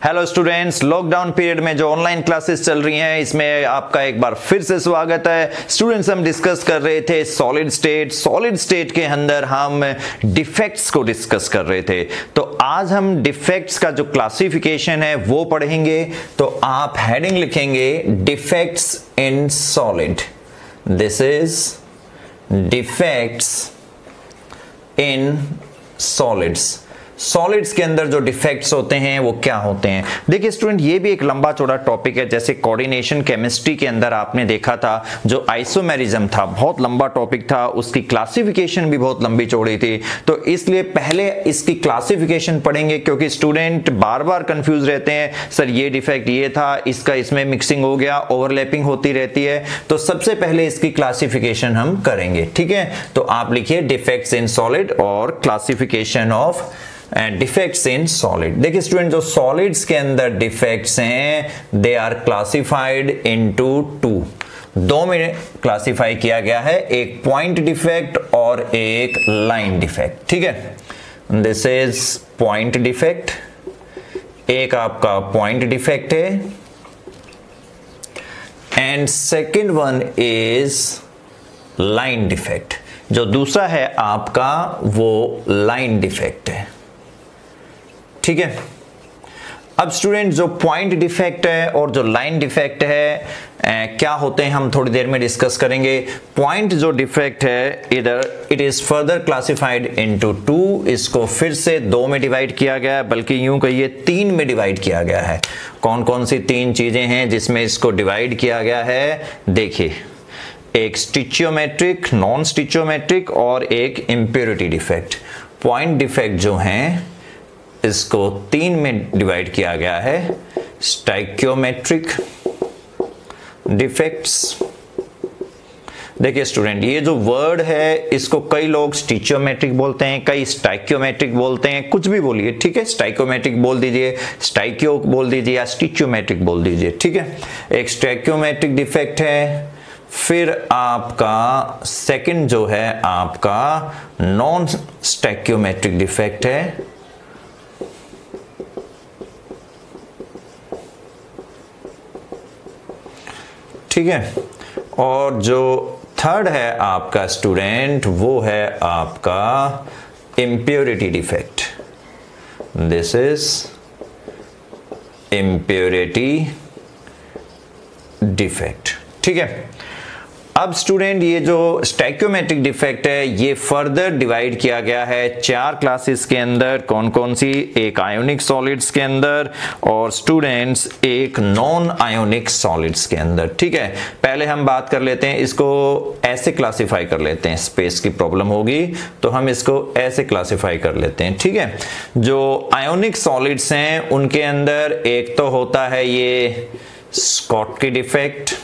Hello students, lockdown period में जो online classes चल रही हैं इसमें आपका एक बार फिर से स्वागत है। स्टूडेंट्स, हम डिस्कस कर रहे थे सॉलिड स्टेट के अंदर हम डिफेक्ट्स को डिस्कस कर रहे थे। तो आज हम डिफेक्ट्स का जो क्लासिफिकेशन है वो पढ़ेंगे। तो आप हेडिंग लिखेंगे defects in solid. This is defects in solids के अंदर जो डिफेक्ट्स होते हैं वो क्या होते हैं। देखिए स्टूडेंट, ये भी एक लंबा चौड़ा टॉपिक है। जैसे कोऑर्डिनेशन केमिस्ट्री के अंदर आपने देखा था जो आइसोमेरिज्म था, बहुत लंबा टॉपिक था, उसकी क्लासिफिकेशन भी बहुत लंबी चौड़ी थी। तो इसलिए पहले इसकी क्लासिफिकेशन पढ़ेंगे, क्योंकि स्टूडेंट बार बार कंफ्यूज रहते हैं, सर ये डिफेक्ट ये था, इसका इसमें मिक्सिंग हो गया, ओवरलैपिंग होती रहती है। तो सबसे पहले इसकी क्लासिफिकेशन हम करेंगे, ठीक है। तो आप लिखिए डिफेक्ट्स इन सॉलिड और classification of defects in solid. देखिए स्टूडेंट, जो सॉलिड्स के अंदर डिफेक्ट्स हैं they are classified into two. दो में क्लासिफाई किया गया है, एक पॉइंट डिफेक्ट और एक लाइन डिफेक्ट, ठीक है। दिस इज पॉइंट डिफेक्ट, एक आपका पॉइंट डिफेक्ट है, and second one is line defect. जो दूसरा है आपका वो लाइन डिफेक्ट है, ठीक है। अब स्टूडेंट, जो पॉइंट डिफेक्ट है और जो लाइन डिफेक्ट है क्या होते हैं हम थोड़ी देर में डिस्कस करेंगे। पॉइंट जो डिफेक्ट है इधर it is further classified into to. इसको फिर से दो में डिवाइड किया गया है, बल्कि यूं कहिए तीन में डिवाइड किया गया है। कौन कौन सी तीन चीजें हैं जिसमें इसको डिवाइड किया गया है? देखिए, एक स्टिचियोमेट्रिक, नॉन स्टिचियोमेट्रिक और एक इम्प्योरिटी डिफेक्ट। पॉइंट डिफेक्ट जो हैं इसको तीन में डिवाइड किया गया है, स्टाइकियोमेट्रिक डिफेक्ट्स। देखिए स्टूडेंट, ये जो वर्ड है इसको कई लोग स्टिचियोमेट्रिक बोलते हैं, कई स्टाइकियोमेट्रिक बोलते हैं, कुछ भी बोलिए, ठीक है। स्टाइकियोमेट्रिक बोल दीजिए, स्टाइकियो बोल दीजिए या स्टिचियोमेट्रिक बोल दीजिए, ठीक है। एक स्टाइकियोमेट्रिक डिफेक्ट है, फिर आपका सेकंड जो है आपका नॉन स्टाइकियोमेट्रिक डिफेक्ट है, ठीक है। और जो थर्ड है आपका स्टूडेंट वो है आपका impurity defect. This is impurity defect, ठीक है। अब स्टूडेंट, ये जो स्टाइकियोमेट्रिक डिफेक्ट है ये फर्दर डिवाइड किया गया है चार क्लासेस के अंदर। कौन कौन सी? एक आयोनिक सॉलिड्स के अंदर और स्टूडेंट्स एक नॉन आयोनिक सॉलिड्स के अंदर, ठीक है। पहले हम बात कर लेते हैं, इसको ऐसे क्लासिफाई कर लेते हैं, स्पेस की प्रॉब्लम होगी तो हम इसको ऐसे क्लासिफाई कर लेते हैं, ठीक है। जो आयोनिक सॉलिड्स हैं उनके अंदर एक तो होता है ये स्कॉटकी डिफेक्ट,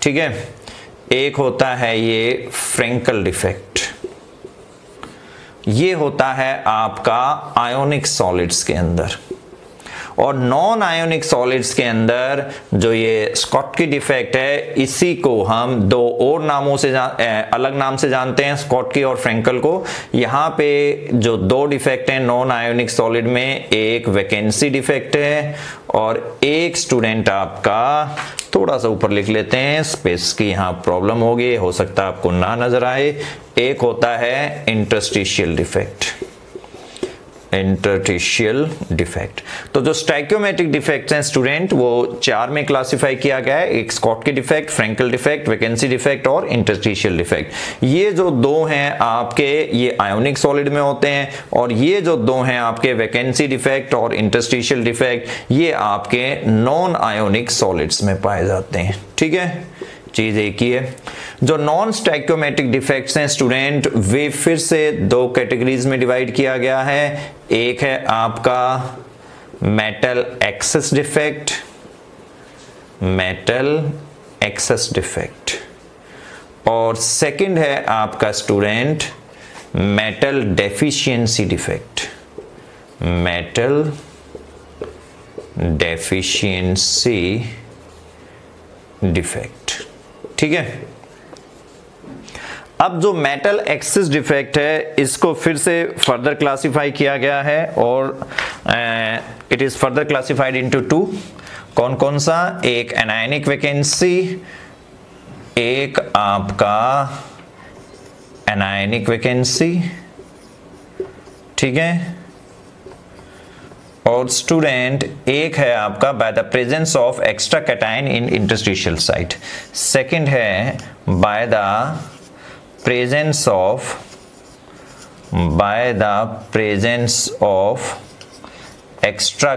ठीक है। एक होता है ये फ्रेंकल डिफेक्ट, ये होता है आपका आयोनिक सॉलिड्स के अंदर। और नॉन आयोनिक सॉलिड्स के अंदर जो ये स्कॉटकी डिफेक्ट है इसी को हम दो और नामों से अलग नाम से जानते हैं, स्कॉटकी और फ्रेंकल को। यहाँ पे जो दो डिफेक्ट हैं नॉन आयोनिक सॉलिड में, एक वैकेंसी डिफेक्ट है और एक स्टूडेंट आपका, थोड़ा सा ऊपर लिख लेते हैं, स्पेस की यहाँ प्रॉब्लम होगी, हो सकता है आपको ना नजर आए, एक होता है इंटरस्टिशियल डिफेक्ट, इंटरस्टिशियल डिफेक्ट। तो जो स्टाइकियोमेट्रिक डिफेक्ट्स हैं स्टूडेंट वो चार में क्लासिफाई किया गया है, एक Schottky defect, Frenkel defect, vacancy defect और इंटरस्टिशियल डिफेक्ट। ये जो दो हैं आपके ये आयोनिक सॉलिड में होते हैं और ये जो दो हैं आपके वैकेंसी डिफेक्ट और इंटरस्टिशियल डिफेक्ट ये आपके नॉन आयोनिक सॉलिड्स में पाए जाते हैं, ठीक है। चीज एक ही है। जो नॉन स्टाइकियोमेट्रिक डिफेक्ट्स हैं स्टूडेंट वे फिर से दो कैटेगरीज में डिवाइड किया गया है। एक है आपका metal access defect, metal access defect, और सेकंड है आपका student metal deficiency defect, metal deficiency defect, ठीक है। अब जो मेटल एक्सेस डिफेक्ट है इसको फिर से फर्दर क्लासिफाई किया गया है और it is further classified into 2। कौन कौन सा? एक एनायनिक वैकेंसी, एक आपका एनायनिक वैकेंसी, ठीक है, और स्टूडेंट एक है आपका by the presence of extra cation in interstitial site. Second है by the presence of extra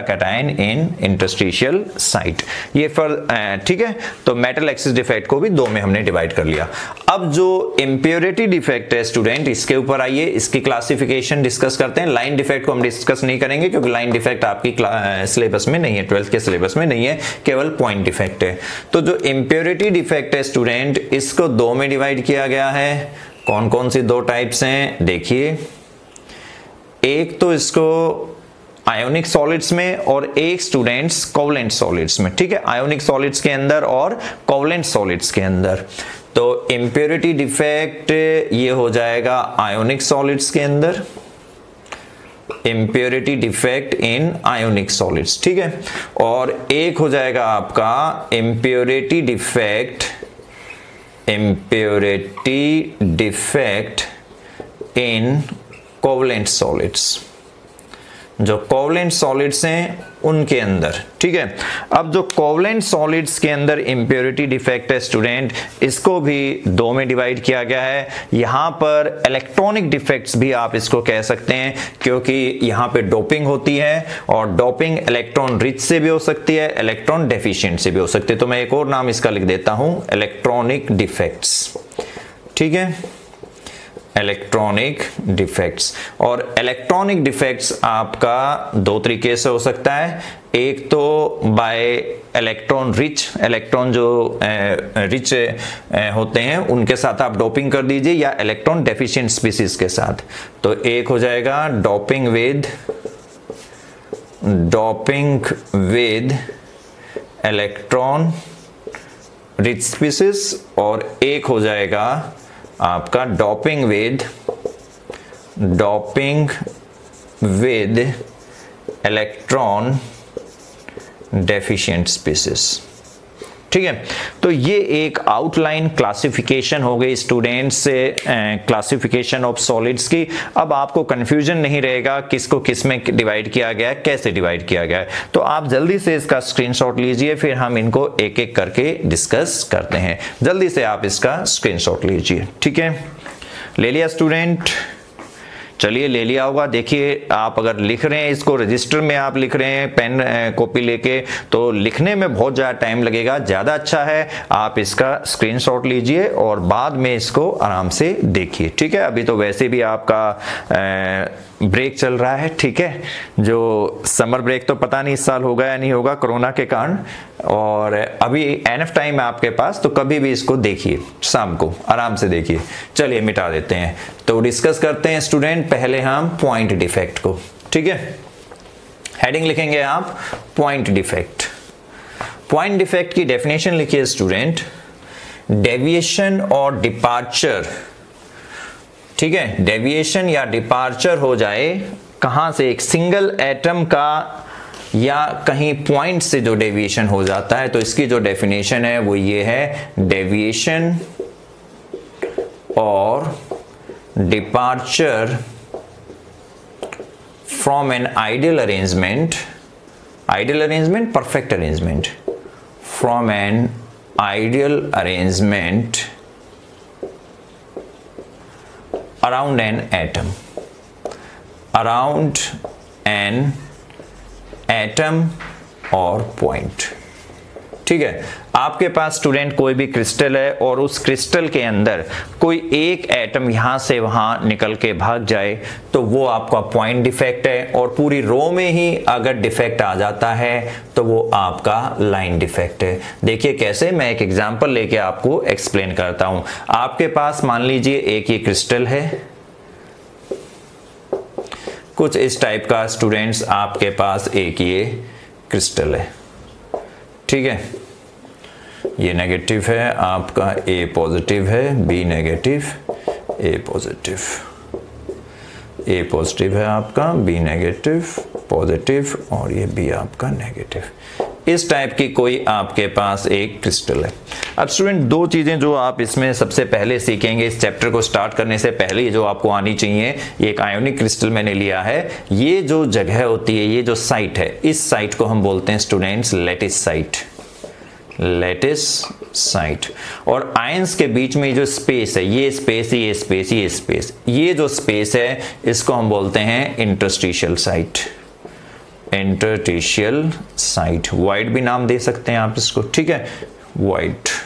cation in interstitial site. ये ठीक है। तो मेटल एक्सिस डिफेक्ट को भी दो में हमने डिवाइड कर लिया। अब जो इम्प्योरिटी डिफेक्ट है स्टूडेंट, इसके ऊपर आइए, इसकी क्लासिफिकेशन डिस्कस करते हैं। लाइन डिफेक्ट को हम डिस्कस नहीं करेंगे क्योंकि लाइन डिफेक्ट आपकी सिलेबस में नहीं है, 12th के सिलेबस में नहीं है, केवल पॉइंट डिफेक्ट है। तो जो इम्प्योरिटी डिफेक्ट है स्टूडेंट, इसको दो में डिवाइड किया गया है। कौन कौन सी दो टाइप्स हैं देखिए, एक तो इसको आयोनिक सॉलिड्स में और एक स्टूडेंट्स कोवलेंट सॉलिड्स में, ठीक है, आयोनिक सॉलिड्स के अंदर और कोवलेंट सॉलिड्स के अंदर। तो इम्प्योरिटी डिफेक्ट ये हो जाएगा आयोनिक सॉलिड्स के अंदर, impurity defect in ionic solids, ठीक है, और एक हो जाएगा आपका impurity defect in covalent solids, जो कोवलेंट सॉलिड्स हैं उनके अंदर, ठीक है। अब जो कोवलेंट सॉलिड्स के अंदर इम्प्योरिटी डिफेक्ट है स्टूडेंट, इसको भी दो में डिवाइड किया गया है। यहां पर इलेक्ट्रॉनिक डिफेक्ट्स भी आप इसको कह सकते हैं, क्योंकि यहां पे डोपिंग होती है और डोपिंग इलेक्ट्रॉन रिच से भी हो सकती है, इलेक्ट्रॉन डेफिशिएंट से भी हो सकती है। तो मैं एक और नाम इसका लिख देता हूं, इलेक्ट्रॉनिक डिफेक्ट्स, ठीक है, इलेक्ट्रॉनिक डिफेक्ट्स। और इलेक्ट्रॉनिक डिफेक्ट्स आपका दो तरीके से हो सकता है, एक तो बाय इलेक्ट्रॉन रिच, इलेक्ट्रॉन जो रिच होते हैं उनके साथ आप डोपिंग कर दीजिए, या इलेक्ट्रॉन डेफिशिएंट स्पीसीज के साथ। तो एक हो जाएगा doping with electron rich species, और एक हो जाएगा आपका doping with electron deficient species, ठीक है। तो ये एक आउटलाइन क्लासिफिकेशन हो गई स्टूडेंट्स से, क्लासिफिकेशन ऑफ सॉलिड्स की। अब आपको कंफ्यूजन नहीं रहेगा किसको किस में डिवाइड किया गया है, कैसे डिवाइड किया गया है। तो आप जल्दी से इसका स्क्रीनशॉट लीजिए, फिर हम इनको एक एक करके डिस्कस करते हैं। जल्दी से आप इसका स्क्रीनशॉट लीजिए, ठीक है। ले लिया स्टूडेंट? चलिए ले लिया होगा। देखिए आप अगर लिख रहे हैं, इसको रजिस्टर में आप लिख रहे हैं पेन कॉपी लेके, तो लिखने में बहुत ज़्यादा टाइम लगेगा। ज़्यादा अच्छा है आप इसका स्क्रीनशॉट लीजिए और बाद में इसको आराम से देखिए, ठीक है। अभी तो वैसे भी आपका ब्रेक चल रहा है, ठीक है, जो समर ब्रेक तो पता नहीं इस साल होगा या नहीं होगा कोरोना के कारण, और अभी एनफ टाइम है आपके पास, तो कभी भी इसको देखिए, शाम को आराम से देखिए। चलिए मिटा देते हैं, तो डिस्कस करते हैं स्टूडेंट पहले हम पॉइंट डिफेक्ट को, ठीक है। हेडिंग लिखेंगे आप पॉइंट डिफेक्ट। पॉइंट डिफेक्ट की डेफिनेशन लिखिए स्टूडेंट, डेविएशन और डिपार्चर, ठीक है, डेविएशन या डिपार्चर हो जाए कहां से, एक सिंगल एटम का या कहीं पॉइंट से जो डेविएशन हो जाता है, तो इसकी जो डेफिनेशन है वो ये है, डेविएशन और departure from an ideal arrangement, perfect arrangement, from an ideal arrangement around an atom or point, ठीक है। आपके पास स्टूडेंट कोई भी क्रिस्टल है और उस क्रिस्टल के अंदर कोई एक एटम यहां से वहां निकल के भाग जाए, तो वो आपका पॉइंट डिफेक्ट है। और पूरी रो में ही अगर डिफेक्ट आ जाता है तो वो आपका लाइन डिफेक्ट है। देखिए कैसे, मैं एक एग्जांपल लेके आपको एक्सप्लेन करता हूं। आपके पास मान लीजिए एक ये क्रिस्टल है, कुछ इस टाइप का स्टूडेंट्स आपके पास एक ये क्रिस्टल है, ठीक है। ये नेगेटिव है आपका, ए पॉजिटिव है, बी नेगेटिव, ए पॉजिटिव। ए पॉजिटिव है आपका, बी नेगेटिव, पॉजिटिव, और ये बी आपका नेगेटिव। इस टाइप की कोई आपके पास एक क्रिस्टल है। अब स्टूडेंट दो चीजें जो आप इसमें सबसे पहले सीखेंगे इस चैप्टर को स्टार्ट करने से पहले, जो आपको आनी चाहिए, ये एक आयोनिक क्रिस्टल मैंने लिया है। ये जो जगह होती है, ये जो साइट है, इस साइट को हम बोलते हैं students lattice site, lattice site. और आयंस के बीच में जो स्पेस है, ये स्पेस, ये स्पेस, ये स्पेस, ये जो स्पेस है इसको हम बोलते हैं interstitial site, interstitial site. Wide भी नाम दे सकते हैं आप इसको, ठीक है, वाइड।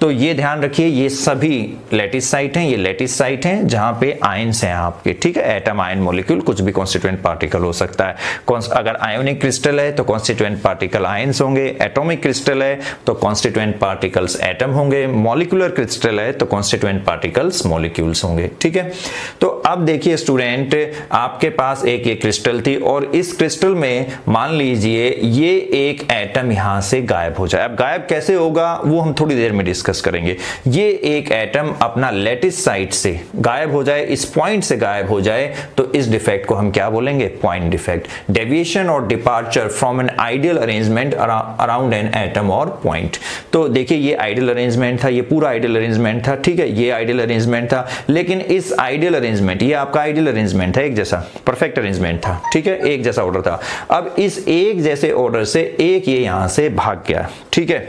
तो ये ध्यान रखिए, ये सभी लैटिस साइट हैं, ये लैटिस साइट हैं जहां पे आयंस हैं आपके, ठीक है, एटम, आयन, मॉलिक्यूल, कुछ भी कॉन्स्टिट्यूएंट पार्टिकल हो सकता है। अगर आयोनिक क्रिस्टल है तो कॉन्स्टिट्यूएंट पार्टिकल आयंस होंगे, एटॉमिक क्रिस्टल है तो कॉन्स्टिट्यूएंट पार्टिकल्स एटम होंगे, मॉलिक्यूलर क्रिस्टल है तो कॉन्स्टिट्यूएंट पार्टिकल्स मॉलिक्यूल्स होंगे, ठीक है। तो अब देखिए स्टूडेंट, आपके पास एक ये क्रिस्टल थी और इस क्रिस्टल में मान लीजिए ये एक एटम यहां से गायब हो जाए। अब गायब कैसे होगा वो हम थोड़ी देर में डिस्कस करेंगे। ये एक एटम अपना लैटिस साइट से गायब हो जाए, इस पॉइंट से गायब हो जाए, तो इस डिफेक्ट को हम क्या बोलेंगे? Point defect. डेविएशन और departure from an ideal arrangement around an atom और पॉइंट। तो देखिए ये आइडियल अरेंजमेंट था, ये पूरा आइडियल अरेंजमेंट था, ठीक है, ये आइडियल अरेंजमेंट था, लेकिन इस आइडियल अरेंजमेंट, ये आपका आइडियल अरेंजमेंट था, एक जैसा परफेक्ट अरेंजमेंट था, ठीक है, एक जैसा ऑर्डर था। अब इस एक जैसे ऑर्डर से एक ये यहां से भाग गया, ठीक है,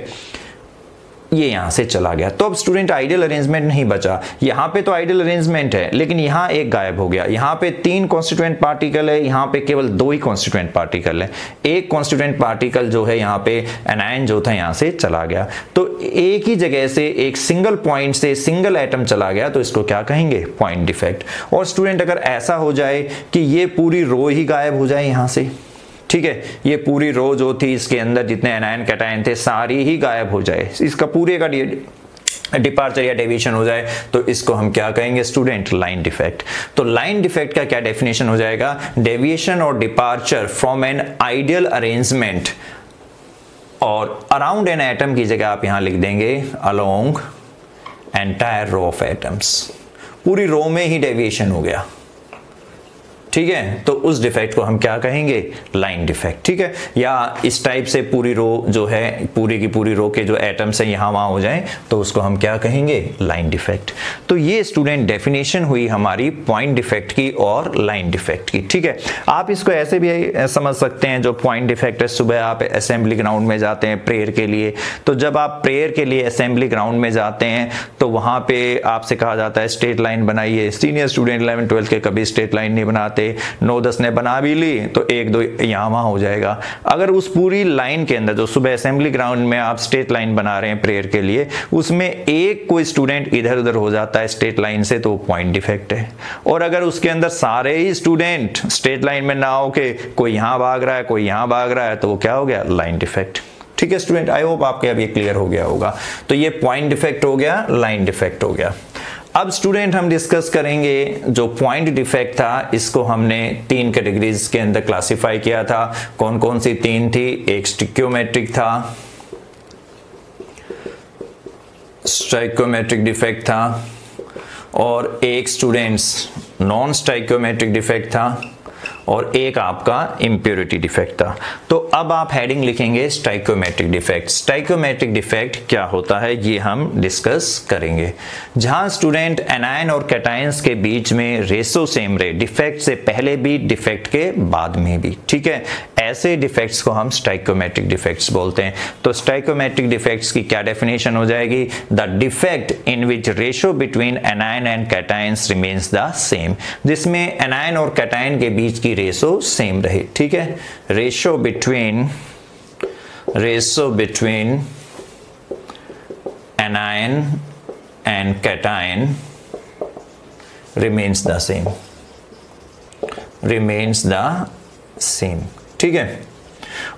ये यहां से चला गया। तो अब स्टूडेंट आइडियल अरेंजमेंट नहीं बचा। यहां पे तो आइडियल अरेंजमेंट है, लेकिन यहां एक गायब हो गया। यहां पे 3 कॉन्स्टिट्यूएंट पार्टिकल है, यहां पे केवल 2 ही कॉन्स्टिट्यूएंट पार्टिकल है। एक कॉन्स्टिट्यूएंट पार्टिकल जो है यहां पे एनायन जो था यहां से चला गया। तो एक ही जगह से एक सिंगल पॉइंट से सिंगल एटम चला गया, तो इसको क्या कहेंगे? Point defect. और स्टूडेंट अगर ऐसा हो जाए कि ये पूरी रो ही गायब हो जाए यहां से, ठीक है, ये पूरी रो जो थी इसके अंदर जितने एनायन कैटायन थे सारी ही गायब हो जाए, इसका पूरे का डिपार्चर या डेविएशन हो जाए, तो इसको हम क्या कहेंगे स्टूडेंट? Line defect. तो लाइन डिफेक्ट का क्या डेफिनेशन हो जाएगा? डेविएशन और departure from an ideal arrangement, और अराउंड एन एटम की जगह आप यहां लिख देंगे along entire row of atoms. पूरी रो में ही डेविएशन हो गया, ठीक है, तो उस डिफेक्ट को हम क्या कहेंगे? लाइन डिफेक्ट, ठीक है। या इस टाइप से पूरी रो जो है, पूरी की पूरी रो के जो एटम्स हैं यहां वहां हो जाएं, तो उसको हम क्या कहेंगे? Line defect. तो ये स्टूडेंट डेफिनेशन हुई हमारी पॉइंट डिफेक्ट की और लाइन डिफेक्ट की, ठीक है। आप इसको ऐसे भी समझ सकते हैं, जो पॉइंट डिफेक्ट है, सुबह आप असेंबली ग्राउंड में जाते हैं प्रेयर के लिए, तो जब आप प्रेयर के लिए असेंबली ग्राउंड में जाते हैं तो वहां पे आपसे कहा जाता है स्ट्रेट लाइन बनाइए। सीनियर स्टूडेंट 11-12 के कभी स्ट्रेट लाइन नहीं बनाते, 9-10 ने बना भी ली तो 1-2 यहां वहां हो जाएगा। अगर उस पूरी लाइन के अंदर जो सुबह असेंबली ग्राउंड में आप स्ट्रेट लाइन बना रहे हैं प्रेयर के लिए, उसमें एक कोई स्टूडेंट इधर उधर हो जाता है स्ट्रेट लाइन से, तो पॉइंट डिफेक्ट है। और अगर उसके अंदर सारे ही स्टूडेंट स्ट्रेट लाइन में ना होके कोई यहां भाग रहा है, कोई यहां भाग रहा है, तो वो क्या हो गया? लाइन डिफेक्ट, ठीक है स्टूडेंट। आई होप आपके अब ये क्लियर हो गया होगा। तो ये पॉइंट डिफेक्ट हो गया, लाइन डिफेक्ट हो गया। अब स्टूडेंट हम डिस्कस करेंगे जो पॉइंट डिफेक्ट था, इसको हमने 3 कैटेगरीज के अंदर क्लासिफाई किया था। कौन कौन सी 3 थी? एक स्टिक्योमेट्रिक था, स्टाइक्योमेट्रिक डिफेक्ट था, और एक स्टूडेंट्स नॉन स्टाइक्योमेट्रिक डिफेक्ट था, और एक आपका इंप्योरिटी डिफेक्ट था। तो अब आप हेडिंग लिखेंगे स्टाइक्योमेट्रिक डिफेक्ट। स्टाइक्योमेट्रिक डिफेक्ट क्या होता है ये हम डिस्कस करेंगे। जहां स्टूडेंट एनायन और कैटायंस के बीच में रेशो सेम रहे, डिफेक्ट से पहले भी डिफेक्ट के बाद में भी, ठीक है, ऐसे डिफेक्ट्स को हम स्टाइक्योमेट्रिक डिफेक्ट्स बोलते हैं। तो स्टाइक्योमेट्रिक डिफेक्ट्स की क्या डेफिनेशन हो जाएगी? The defect in which ratio between anion and cations remains the same, जिसमें एनायन और कैटायन के बीच की रेशो सेम रहे, ठीक है। Ratio between anion and cation remains the same, ठीक है।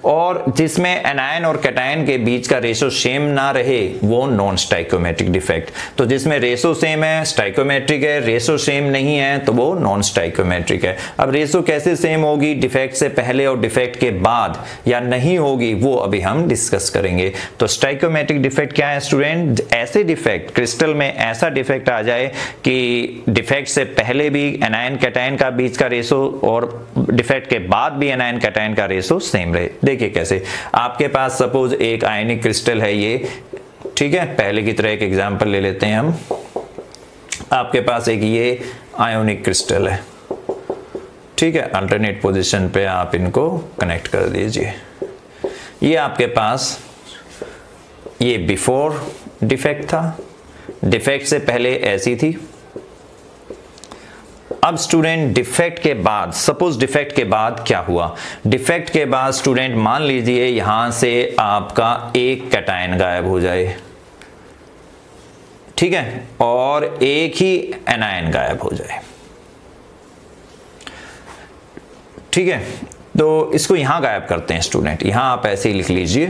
और जिसमें एनायन और कैटायन के बीच का रेशो सेम ना रहे वो नॉन स्टाइकोमेट्रिक डिफेक्ट। तो जिसमें रेशो सेम है स्टाइकोमेट्रिक है, रेशो सेम नहीं है तो वो नॉन स्टाइकोमेट्रिक है। अब रेशो कैसे सेम होगी, डिफेक्ट से पहले और डिफेक्ट के बाद, या नहीं होगी वो अभी हम डिस्कस करेंगे। तो स्टाइकोमेट्रिक डिफेक्ट क्या है स्टूडेंट, ऐसे डिफेक्ट क्रिस्टल में ऐसा डिफेक्ट आ जाए कि डिफेक्ट से पहले भी एनायन कैटायन का बीच का रेशो और डिफेक्ट के बाद भी एनायन कैटायन का रेशो सेम रहे। देखिए कैसे, आपके पास सपोज एक आयनिक क्रिस्टल है ये, ठीक है, पहले की तरह एक एग्जांपल ले लेते हैं हम। आपके पास एक ये आयोनिक क्रिस्टल है, ठीक है, अल्टरनेट पोजीशन पे आप इनको कनेक्ट कर दीजिए। ये आपके पास ये बिफोर डिफेक्ट था, डिफेक्ट से पहले ऐसी थी। अब स्टूडेंट डिफेक्ट के बाद, सपोज डिफेक्ट के बाद क्या हुआ, डिफेक्ट के बाद स्टूडेंट मान लीजिए यहां से आपका एक कैटायन गायब हो जाए, ठीक है, और एक ही एनायन गायब हो जाए, ठीक है। तो इसको यहां गायब करते हैं स्टूडेंट, यहां आप ऐसे ही लिख लीजिए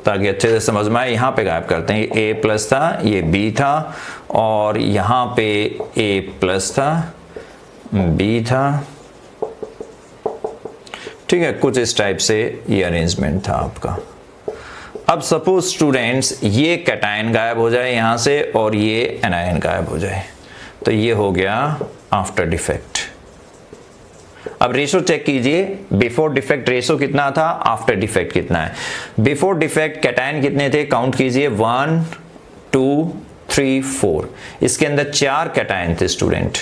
ताकि अच्छे से समझ में आए। यहां पे गायब करते हैं, ये A प्लस था, ये B था, और यहां पे A प्लस था, B था, ठीक है, कुछ इस टाइप से ये अरेंजमेंट था आपका। अब सपोज स्टूडेंट्स ये कैटायन गायब हो जाए यहां से और ये एनायन गायब हो जाए, तो ये हो गया आफ्टर डिफेक्ट। अब रेशो चेक कीजिए, बिफोर डिफेक्ट रेशो कितना था, आफ्टर डिफेक्ट कितना है। बिफोर डिफेक्ट कैटायन कितने थे, काउंट कीजिए, 1 2 3 4, इसके अंदर 4 कैटायन थे स्टूडेंट,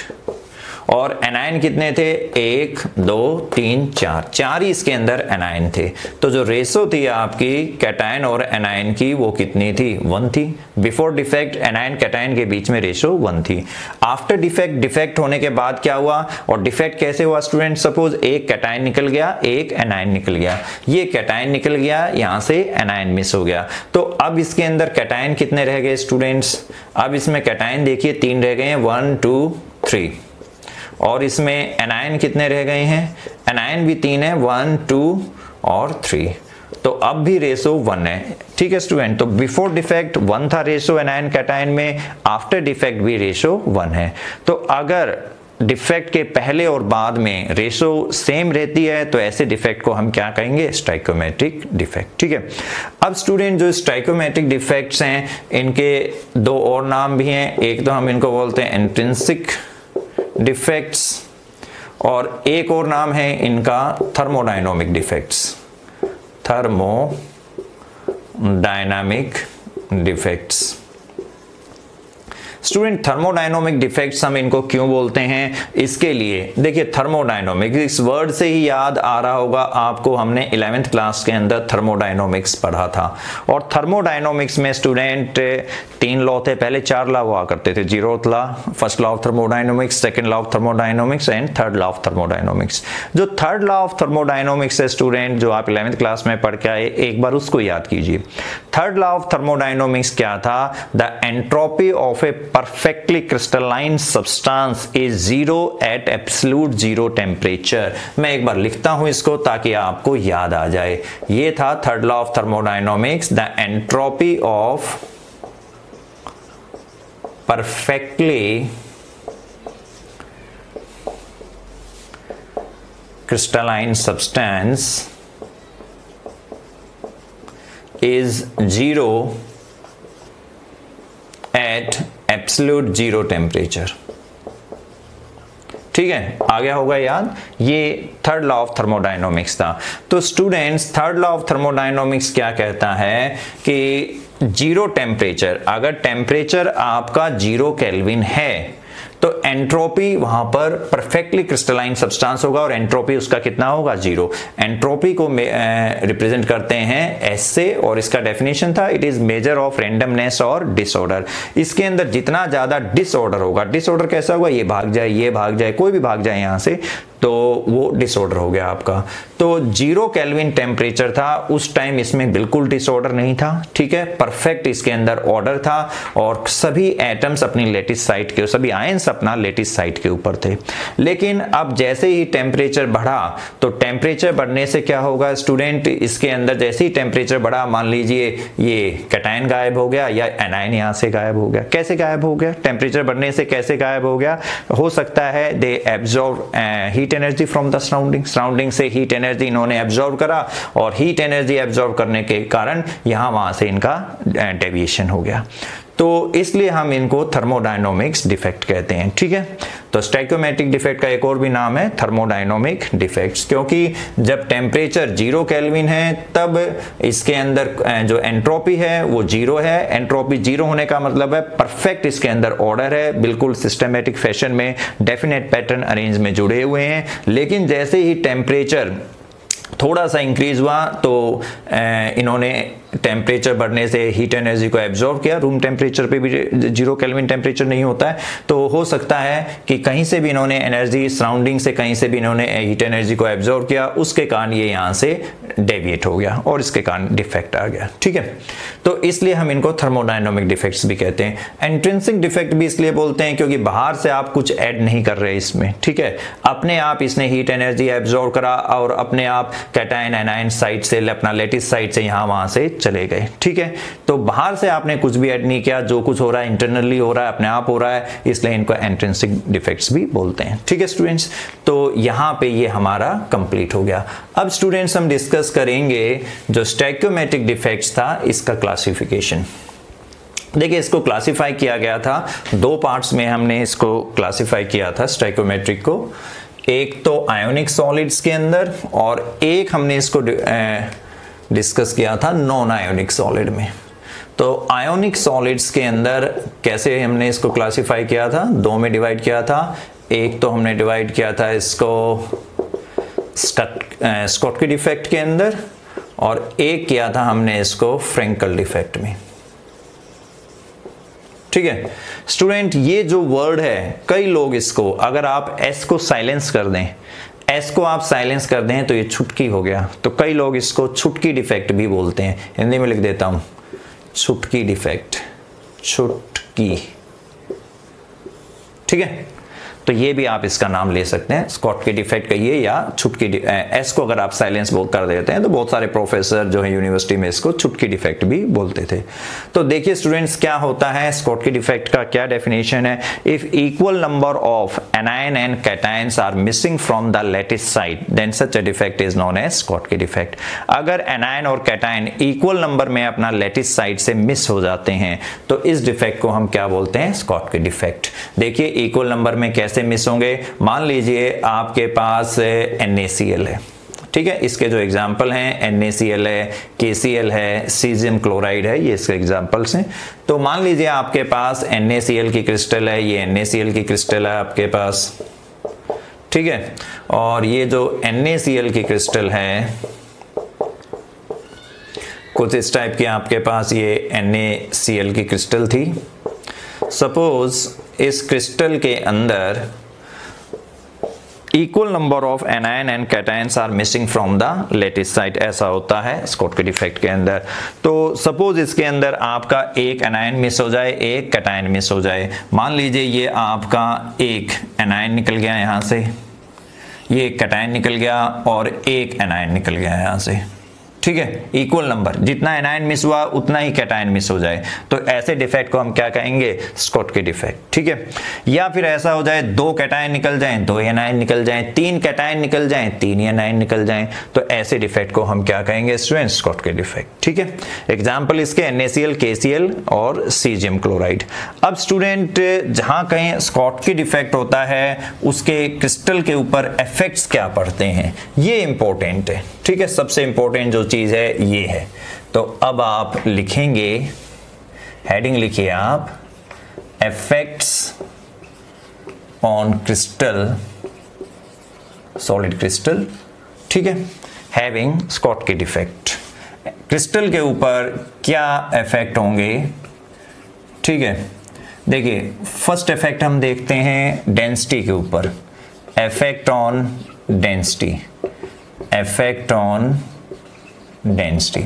और एनायन कितने थे, 1 2 3 4, 4 ही इसके अंदर एनायन थे। तो जो रेशो थी आपकी कैटायन और एनायन की वो कितनी थी, 1 थी। बिफोर डिफेक्ट एनायन कैटायन के बीच में रेशो 1 थी। आफ्टर डिफेक्ट, डिफेक्ट होने के बाद क्या हुआ, और डिफेक्ट कैसे हुआ स्टूडेंट, सपोज एक कैटायन निकल गया, एक एनायन निकल गया, ये कैटायन निकल गया, यहां से एनायन मिस हो गया। तो अब इसके अंदर कैटायन कितने रह गए स्टूडेंट्स, अब इसमें कैटायन देखिए 3 रह गए हैं, 1 2 3, और इसमें एनायन कितने रह गए हैं, एनायन भी 3 है, 1 2 और 3, तो अब भी रेशो 1 है, ठीक है स्टूडेंट। तो बिफोर डिफेक्ट 1 था रेशो एनायन कैटायन में, आफ्टर डिफेक्ट भी रेशो 1 है। तो अगर डिफेक्ट के पहले और बाद में रेशो सेम रहती है तो ऐसे डिफेक्ट को हम क्या कहेंगे, स्टाइकोमेट्रिक डिफेक्ट, ठीक है। अब स्टूडेंट जो स्टाइकोमेट्रिक डिफेक्ट्स हैं इनके 2 और नाम भी हैं, एक तो हम इनको बोलते हैं इंट्रिंसिक डिफेक्ट्स, और एक और नाम है इनका thermodynamic defects, thermodynamic defects. Student thermodynamic defects हम इनको क्यों बोलते हैं, इसके लिए देखिए थर्मोडायनामिक, इस वर्ड से ही याद आ रहा होगा आपको, हमने 11th क्लास के अंदर थर्मोडायनामिक्स पढ़ा था। और थर्मोडायनामिक्स में स्टूडेंट 3 लॉ थे, पहले 4 लॉ हुआ करते थे, 0th law, first law of thermodynamics, second law of thermodynamics and third law of thermodynamics. जो थर्ड लॉ ऑफ थर्मोडायनामिक्स है स्टूडेंट, जो आप 11th क्लास में पढ़ के आए, एक बार उसको याद कीजिए। थर्ड लॉ ऑफ थर्मोडायनामिक्स क्या था, the entropy of A perfectly crystalline substance is zero at absolute zero temperature। मैं एक बार लिखता हूं इसको ताकि आपको याद आ जाए। ये था third law of thermodynamics, the entropy of perfectly crystalline substance is zero at absolute zero temperature, ठीक है, आ गया होगा याद। ये थर्ड लॉ ऑफ थर्मोडायनामिक्स था। तो students third law of thermodynamics क्या कहता है कि जीरो टेम्परेचर, अगर टेम्परेचर आपका 0 केल्विन है तो एंट्रोपी वहां पर परफेक्टली क्रिस्टलाइन सब्सटेंस होगा, और एंट्रोपी उसका कितना होगा, 0। एंट्रोपी को रिप्रेजेंट करते हैं एस से, और इसका डेफिनेशन था it is measure of randomness और डिसऑर्डर। इसके अंदर जितना ज्यादा डिसऑर्डर होगा, डिसऑर्डर कैसा होगा, ये भाग जाए, ये भाग जाए, कोई भी भाग जाए यहां से, तो वो डिसऑर्डर हो गया आपका। तो 0 केल्विन टेम्परेचर था उस टाइम, इसमें बिल्कुल डिसऑर्डर नहीं था, ठीक है, परफेक्ट इसके अंदर ऑर्डर था, और सभी एटम्स अपनी लेटिस साइट के, सभी आयंस अपना लेटिस साइट के ऊपर थे। लेकिन अब जैसे ही टेम्परेचर बढ़ा तो टेम्परेचर बढ़ने से क्या होगा स्टूडेंट, इसके अंदर जैसे ही टेम्परेचर बढ़ा, मान लीजिए ये कैटायन गायब हो गया या एनायन यहाँ से गायब हो गया। कैसे गायब हो गया? टेम्परेचर बढ़ने से कैसे गायब हो गया? हो सकता है they absorb heat energy from the surrounding, surrounding से हीट एनर्जी इन्होंने एब्जॉर्ब करा और हीट एनर्जी एब्जॉर्ब करने के कारण यहाँ वहां से इनका डेविएशन हो गया। तो इसलिए हम इनको थर्मोडायनामिक्स डिफेक्ट कहते हैं। ठीक है, तो स्टोइकोमेट्रिक डिफेक्ट का एक और भी नाम है थर्मोडायनामिक डिफेक्ट्स, क्योंकि जब टेम्परेचर 0 केल्विन है तब इसके अंदर जो एंट्रोपी है वो 0 है। एंट्रोपी 0 होने का मतलब है परफेक्ट इसके अंदर ऑर्डर है, बिल्कुल सिस्टमेटिक फैशन में डेफिनेट पैटर्न अरेंज में जुड़े हुए हैं। लेकिन जैसे ही टेम्परेचर थोड़ा सा इंक्रीज हुआ तो इन्होंने टेम्परेचर बढ़ने से हीट एनर्जी को एब्जॉर्ब किया। रूम टेम्परेचर पे भी 0 केल्विन टेम्परेचर नहीं होता है, तो हो सकता है कि कहीं से भी इन्होंने एनर्जी, सराउंडिंग से कहीं से भी इन्होंने हीट एनर्जी को एब्जॉर्ब किया, उसके कारण ये यहाँ से डेविएट हो गया और इसके कारण डिफेक्ट आ गया। ठीक है, तो इसलिए हम इनको थर्मोडायनामिक डिफेक्ट्स भी कहते हैं। एंट्रिंसिक डिफेक्ट भी इसलिए बोलते हैं क्योंकि बाहर से आप कुछ ऐड नहीं कर रहे इसमें। ठीक है, अपने आप इसने हीट एनर्जी एब्जॉर्ब करा और अपने आप कैटायन एनायन साइड से, अपना लेटिस साइड से यहाँ वहां से चले गए। ठीक है, तो बाहर से आपने कुछ भी ऐड नहीं किया, जो कुछ हो रहा है इंटरनली हो रहा है, अपने आप हो रहा है, इसलिए इनको एंट्रिंसिक डिफेक्ट्स भी बोलते हैं। ठीक है स्टूडेंट्स, तो यहाँ पे ये हमारा कंप्लीट हो गया। अब स्टूडेंट्स हम डिस्कस करेंगे जो स्टोइकोमेट्रिक डिफेक्ट्स था इसका क्लासिफिकेशन। देखिए, इसको क्लासिफाई किया गया था 2 पार्ट्स में, हमने इसको क्लासिफाई किया था स्टोइकोमेट्रिक को। एक तो आयोनिक सॉलिड्स के अंदर और एक हमने इसको डिस्कस किया था नॉन आयोनिक सॉलिड में। तो आयोनिक सॉलिड्स के अंदर कैसे हमने इसको क्लासिफाई किया था? 2 में डिवाइड किया था। एक तो हमने डिवाइड किया था इसको स्कॉटकी डिफेक्ट के अंदर और एक किया था हमने इसको फ्रेंकल डिफेक्ट में। ठीक है स्टूडेंट, ये जो वर्ड है, कई लोग इसको, अगर आप एस को साइलेंस कर दें, एस को आप साइलेंस कर दें तो ये छुटकी हो गया, तो कई लोग इसको छुटकी डिफेक्ट भी बोलते हैं। हिंदी में लिख देता हूं, छुटकी डिफेक्ट, छुटकी। ठीक है, तो ये भी आप इसका नाम ले सकते हैं, स्कॉटकी डिफेक्ट कहिए या छुटकी। एस को अगर आप साइलेंस कर देते हैं तो बहुत सारे प्रोफेसर जो है यूनिवर्सिटी में इसको छुटकी डिफेक्ट भी बोलते थे। तो देखिए स्टूडेंट्स, क्या होता है स्कॉटकी डिफेक्ट का, क्या डेफिनेशन है? If equal number of anion and cations are missing from the lattice side then such a defect is known as Schottky defect. अगर एनायन और कैटायन इक्वल नंबर में अपना लेटिस साइड से miss हो जाते हैं तो इस डिफेक्ट को हम क्या बोलते हैं? Schottky defect. देखिए, इक्वल नंबर में कैसे मिस होंगे? मान लीजिए आपके पास NaCl है। ठीक है, इसके जो एग्जाम्पल हैं NaCl है, KCl है, सीजियम क्लोराइड है, ये इसके एग्जाम्पल्स हैं। तो मान लीजिए आपके पास NaCl की क्रिस्टल है, ये NaCl की क्रिस्टल है आपके पास। ठीक है, और ये जो NaCl की क्रिस्टल है कुछ इस टाइप की आपके पास ये NaCl की क्रिस्टल थी। सपोज इस क्रिस्टल के अंदर equal number of anion and cations are missing from the lattice side, ऐसा होता है स्कॉटकी डिफेक्ट के अंदर। तो सपोज इसके अंदर आपका एक एनायन मिस हो जाए, एक कैटायन मिस हो जाए। मान लीजिए ये आपका एक एनायन निकल गया यहाँ से, ये एक कैटायन निकल गया और एक एनायन निकल गया यहाँ से। ठीक है, इक्वल नंबर, जितना एनायन मिस हुआ उतना ही कैटायन मिस हो जाए, तो ऐसे डिफेक्ट को हम क्या कहेंगे? Schottky defect. ठीक है, या फिर ऐसा हो जाए 2 कैटायन निकल जाएं, 2 एनायन निकल जाएं, 3 कैटायन निकल जाएं, 3 एनायन निकल जाएं, तो ऐसे डिफेक्ट को हम क्या कहेंगे स्टूडेंट्स? Schottky defect. ठीक है, एग्जाम्पल इसके NaCl, KCl और सीजियम क्लोराइड। अब स्टूडेंट, जहां कहीं स्कॉटकी डिफेक्ट होता है उसके क्रिस्टल के ऊपर इफेक्ट्स क्या पड़ते हैं, ये इंपॉर्टेंट है। ठीक है, सबसे इंपॉर्टेंट जो चीज है ये है। तो अब आप लिखेंगे, हेडिंग लिखिए आप, effects on crystal, solid crystal. ठीक है, हैविंग स्कॉटकी डिफेक्ट, क्रिस्टल के ऊपर क्या इफेक्ट होंगे? ठीक है, देखिए फर्स्ट इफेक्ट हम देखते हैं डेंसिटी के ऊपर, effect on density, effect on density.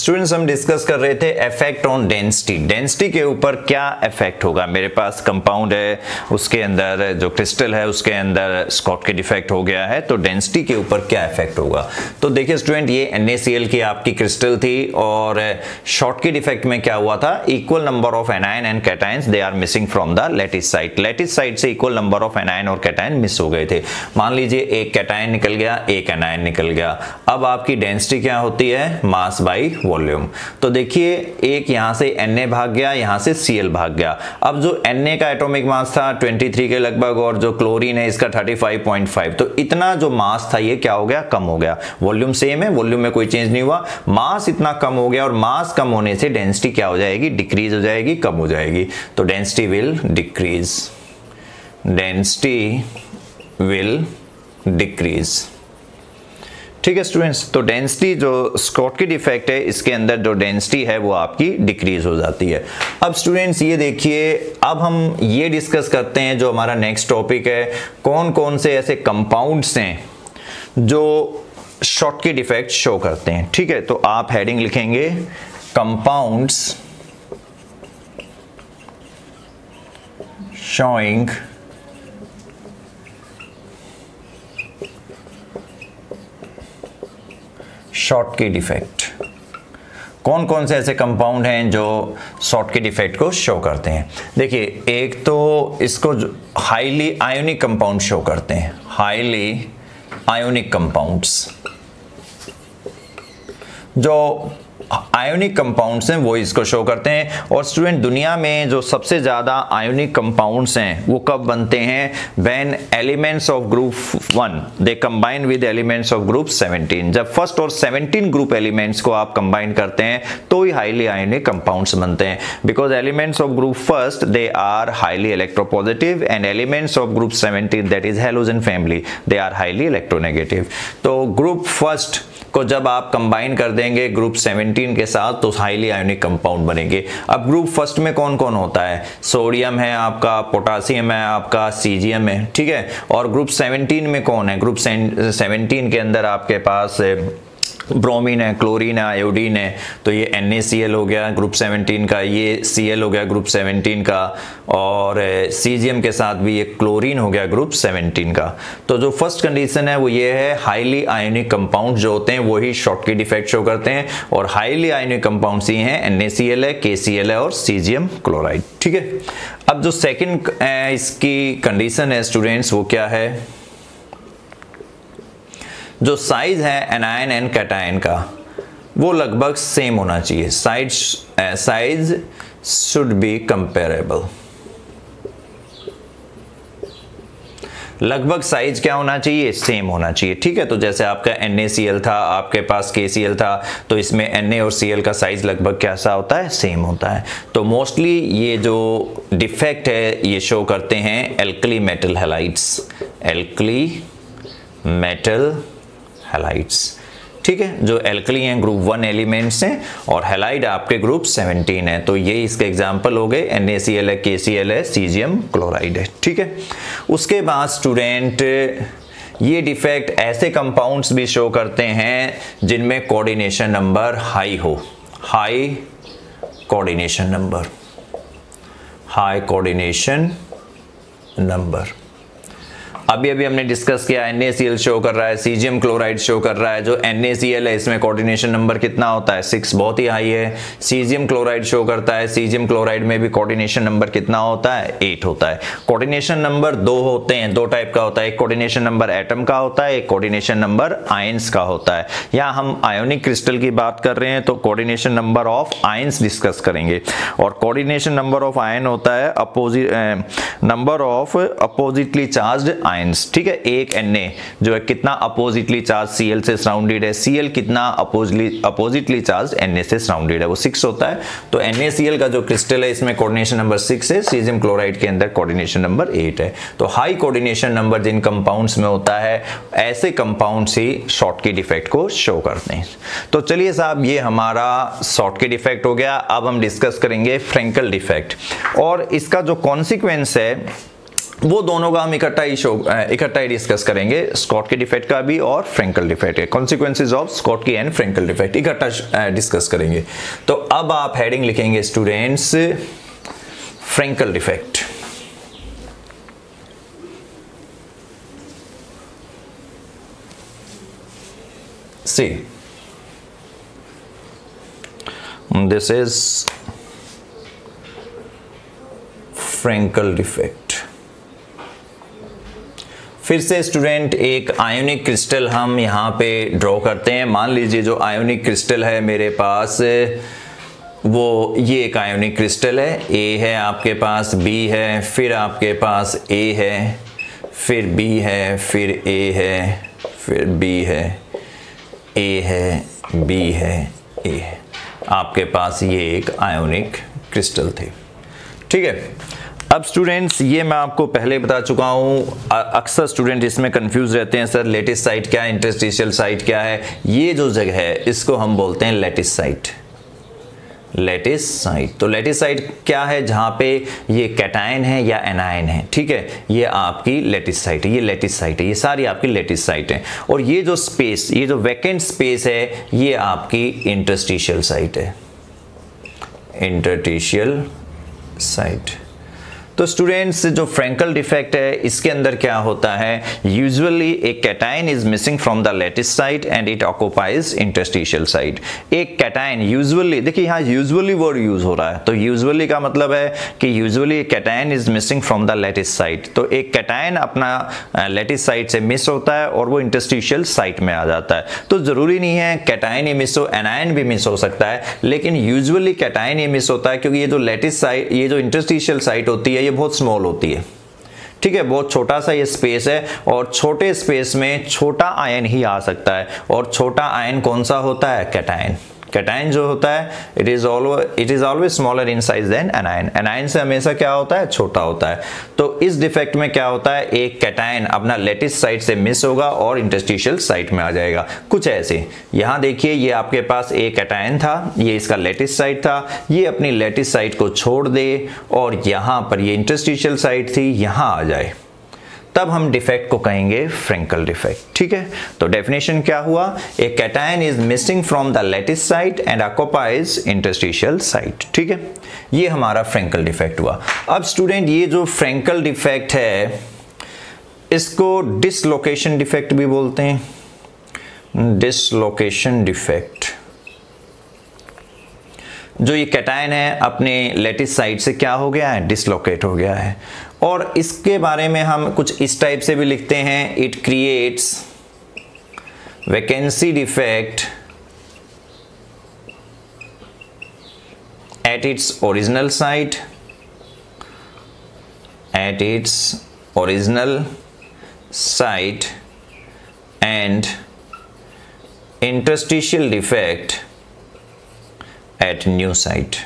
Students हम डिस्कस कर रहे थे इफेक्ट ऑन डेंसिटी। डेंसिटी के ऊपर क्या इफेक्ट होगा। मेरे पास कंपाउंड है, उसके अंदर जो क्रिस्टल है उसके अंदर स्कॉटकी डिफेक्ट हो गया है, तो डेंसिटी के ऊपर क्या इफेक्ट होगा। तो देखिए स्टूडेंट, ये NaCl की आपकी क्रिस्टल थी और शॉटकी डिफेक्ट में क्या हुआ था, equal number of anion and cations they are missing from the lattice side. Lattice side से इक्वल नंबर ऑफ एनायन और कैटायन मिस हो गए थे। मान लीजिए एक कैटायन निकल गया, एक एनायन निकल गया। अब आपकी डेंसिटी क्या होती है, मास बाई वॉल्यूम। तो देखिए एक यहां से Na भाग गया, यहां से Cl भाग गया। अब जो Na का एटॉमिक मास था 23 के लगभग और जो क्लोरीन है इसका 35.5, तो इतना जो मास था ये क्या हो गया, कम हो गया। वॉल्यूम सेम है, वॉल्यूम में कोई चेंज नहीं हुआ, मास इतना कम हो गया और मास कम होने से डेंसिटी क्या हो जाएगी, डिक्रीज हो जाएगी, कम हो जाएगी। तो density will decrease, density will decrease. ठीक है स्टूडेंट्स, तो डेंसिटी जो स्कॉटकी डिफेक्ट है इसके अंदर जो डेंसिटी है वो आपकी डिक्रीज हो जाती है। अब स्टूडेंट्स ये देखिए, अब हम ये डिस्कस करते हैं जो हमारा नेक्स्ट टॉपिक है, कौन कौन से ऐसे कंपाउंड्स हैं जो शॉटकी डिफेक्ट शो करते हैं। ठीक है, तो आप हेडिंग लिखेंगे कंपाउंड्स शोइंग शॉटकी डिफेक्ट। कौन कौन से ऐसे कंपाउंड हैं जो शॉटकी डिफेक्ट को शो करते हैं। देखिए एक तो इसको हाईली आयोनिक कंपाउंड शो करते हैं, हाईली आयोनिक कंपाउंड्स। जो आयोनिक कंपाउंड्स हैं वो इसको शो करते हैं। और स्टूडेंट दुनिया में जो सबसे ज़्यादा आयोनिक कंपाउंड्स हैं वो कब बनते हैं, when elements of group 1 they combine with elements of group 17। जब फर्स्ट और 17 ग्रुप एलिमेंट्स को आप कंबाइन करते हैं तो ही हाईली आयोनिक कंपाउंड्स बनते हैं। Because elements of group first they are highly electropositive and elements of group 17 that is halogen family they are highly electronegative. तो ग्रुप फर्स्ट को जब आप कंबाइन कर देंगे ग्रुप 17 के साथ तो हाईली आयोनिक कंपाउंड बनेंगे। अब ग्रुप फर्स्ट में कौन कौन होता है, सोडियम है आपका, पोटासियम है आपका, सीजियम है। ठीक है, और ग्रुप 17 में कौन है, ग्रुप 17 के अंदर आपके पास ब्रोमीन है, क्लोरीन है, आयोडीन है। तो ये NaCl हो गया ग्रुप 17 का, ये Cl हो गया ग्रुप 17 का, और सीजियम के साथ भी ये क्लोरीन हो गया ग्रुप 17 का। तो जो फर्स्ट कंडीशन है वो ये है, हाईली आयोनिक कंपाउंड जो होते हैं वही शॉटकी डिफेक्ट शो करते हैं। और हाईली आयोनिक कंपाउंड्स ये हैं, NaCl है, KCl है और सीजियम क्लोराइड। ठीक है, अब जो सेकेंड इसकी कंडीशन है स्टूडेंट्स वो क्या है, जो साइज है एनायन एंड कैटायन का वो लगभग सेम होना चाहिए। Size should be comparable. लगभग साइज क्या होना चाहिए, सेम होना चाहिए। ठीक है, तो जैसे आपका NaCl था, आपके पास KCl था, तो इसमें Na और Cl का साइज लगभग कैसा होता है, सेम होता है। तो मोस्टली ये जो डिफेक्ट है ये शो करते हैं alkali metal halides, alkali metal halides. ठीक है, जो एल्कली हैं ग्रुप 1 एलिमेंट्स हैं और हैलाइड आपके ग्रुप 17 है। तो ये इसके एग्जांपल हो गए, NaCl है, KCl है, सीजियम क्लोराइड है। ठीक है, उसके बाद स्टूडेंट ये डिफेक्ट ऐसे कंपाउंड्स भी शो करते हैं जिनमें कोऑर्डिनेशन नंबर हाई हो, high coordination number, high coordination number. अभी हमने डिस्कस किया, NaCl शो कर रहा है, सीजियम क्लोराइड शो कर रहा है। जो NaCl है इसमें कोऑर्डिनेशन नंबर कितना होता है, 6, बहुत ही हाई है। सीजियम क्लोराइड शो करता है, सीजियम क्लोराइड में भी कोऑर्डिनेशन नंबर कितना होता है, 8 होता है। कोऑर्डिनेशन नंबर 2 होते हैं, 2 टाइप का होता है, एक कोऑर्डिनेशन नंबर एटम का होता है, एक कोऑर्डिनेशन नंबर आयंस का होता है। यहाँ हम आयोनिक क्रिस्टल की बात कर रहे हैं तो coordination number of ions discuss करेंगे। और कोऑर्डिनेशन नंबर ऑफ आयन होता है number of oppositely charged ions. ठीक है, एक Na जो है कितना अपोजिटली चार्ज Cl से सराउंडेड है, Cl कितना अपोजिटली चार्ज Na से सराउंडेड है, वो 6 होता है। तो NaCl का जो क्रिस्टल है इसमें कोऑर्डिनेशन नंबर 6 है, सीजियम क्लोराइड के अंदर कोऑर्डिनेशन नंबर 8 है। तो हाई कोऑर्डिनेशन नंबर जिन कंपाउंड्स में होता है ऐसे कंपाउंड्स ही शॉटकी डिफेक्ट को शो करते हैं। तो चलिए साहब, ये हमारा शॉटकी डिफेक्ट हो गया। अब हम डिस्कस करेंगे फ्रेंकल डिफेक्ट और इसका जो कॉन्सिक्वेंस है वो दोनों का हम इकट्ठा ही डिस्कस करेंगे, स्कॉट के डिफेक्ट का भी और फ्रेंकल डिफेक्ट के consequences of Schottky and Frenkel defect इकट्ठा डिस्कस करेंगे। तो अब आप हेडिंग लिखेंगे students Frenkel defect. See, this is Frenkel defect. फिर से स्टूडेंट एक आयोनिक क्रिस्टल हम यहाँ पे ड्रॉ करते हैं। मान लीजिए जो आयोनिक क्रिस्टल है मेरे पास, वो ये एक आयोनिक क्रिस्टल है, A है आपके पास, B है, फिर आपके पास A है, फिर B है, फिर A है, फिर B है, A है, B है, A है। आपके पास ये एक आयोनिक क्रिस्टल थे, ठीक है। अब स्टूडेंट्स ये मैं आपको पहले बता चुका हूँ, अक्सर स्टूडेंट इसमें कंफ्यूज रहते हैं, सर लैटिस साइट क्या है, इंटरस्टिशियल साइट क्या है। ये जो जगह है इसको हम बोलते हैं लैटिस साइट। लैटिस साइट, तो लैटिस साइट क्या है, जहाँ पे ये कैटायन है या एनायन है, ठीक है, ये आपकी लैटिस साइट है, ये लैटिस साइट है, ये सारी आपकी लैटिस साइट है। और ये जो स्पेस, ये जो वैकेंट स्पेस है, ये आपकी इंटरस्टिशियल साइट है, इंटरस्टिशियल साइट। तो स्टूडेंट्स जो फ्रेंकल डिफेक्ट है इसके अंदर क्या होता है, यूजुअली एक cation is missing from the lattice site and it occupies interstitial site. एक कैटायन यूजुअली, देखिए यहाँ यूजुअली वर्ड यूज हो रहा है, तो यूजुअली का मतलब है कि usually cation is missing from the lattice site. तो एक कैटायन अपना लैटिस साइट से मिस होता है और वो इंटरस्टिशियल साइट में आ जाता है। तो जरूरी नहीं है कैटायन ही मिस हो, एनायन भी मिस हो सकता है, लेकिन यूजुअली कैटायन ही मिस होता है, क्योंकि ये जो लैटिस साइट, ये जो इंटरस्टिशियल साइट होती है ये बहुत स्मॉल होती है, ठीक है, बहुत छोटा सा ये स्पेस है, और छोटे स्पेस में छोटा आयन ही आ सकता है। और छोटा आयन कौन सा होता है, कैटायन। कैटायन जो होता है it is always smaller in size than anion. Anion से हमेशा क्या होता है, छोटा होता है। तो इस डिफेक्ट में क्या होता है, एक कैटायन अपना लैटिस साइट से मिस होगा और इंटरस्टिशियल साइट में आ जाएगा, कुछ ऐसे। यहाँ देखिए ये आपके पास एक कैटायन था, ये इसका लैटिस साइट था, ये अपनी लैटिस साइट को छोड़ दे और यहाँ पर ये इंटरस्टिशियल साइट थी, यहाँ आ जाए, तब हम डिफेक्ट को कहेंगे फ्रेंकल डिफेक्ट, ठीक है। तो डेफिनेशन क्या हुआ, a cation is missing from the lattice site and occupies interstitial site, ठीक है। ये हमारा फ्रेंकल डिफेक्ट हुआ। अब स्टूडेंट ये जो फ्रेंकल डिफेक्ट है इसको डिसलोकेशन डिफेक्ट भी बोलते हैं। डिसलोकेशन डिफेक्ट, जो ये कैटायन है अपने लैटिस साइट से क्या हो गया है, डिसलोकेट हो गया है। और इसके बारे में हम कुछ इस टाइप से भी लिखते हैं, it creates vacancy defect at its original site, at its original site and interstitial defect at new site.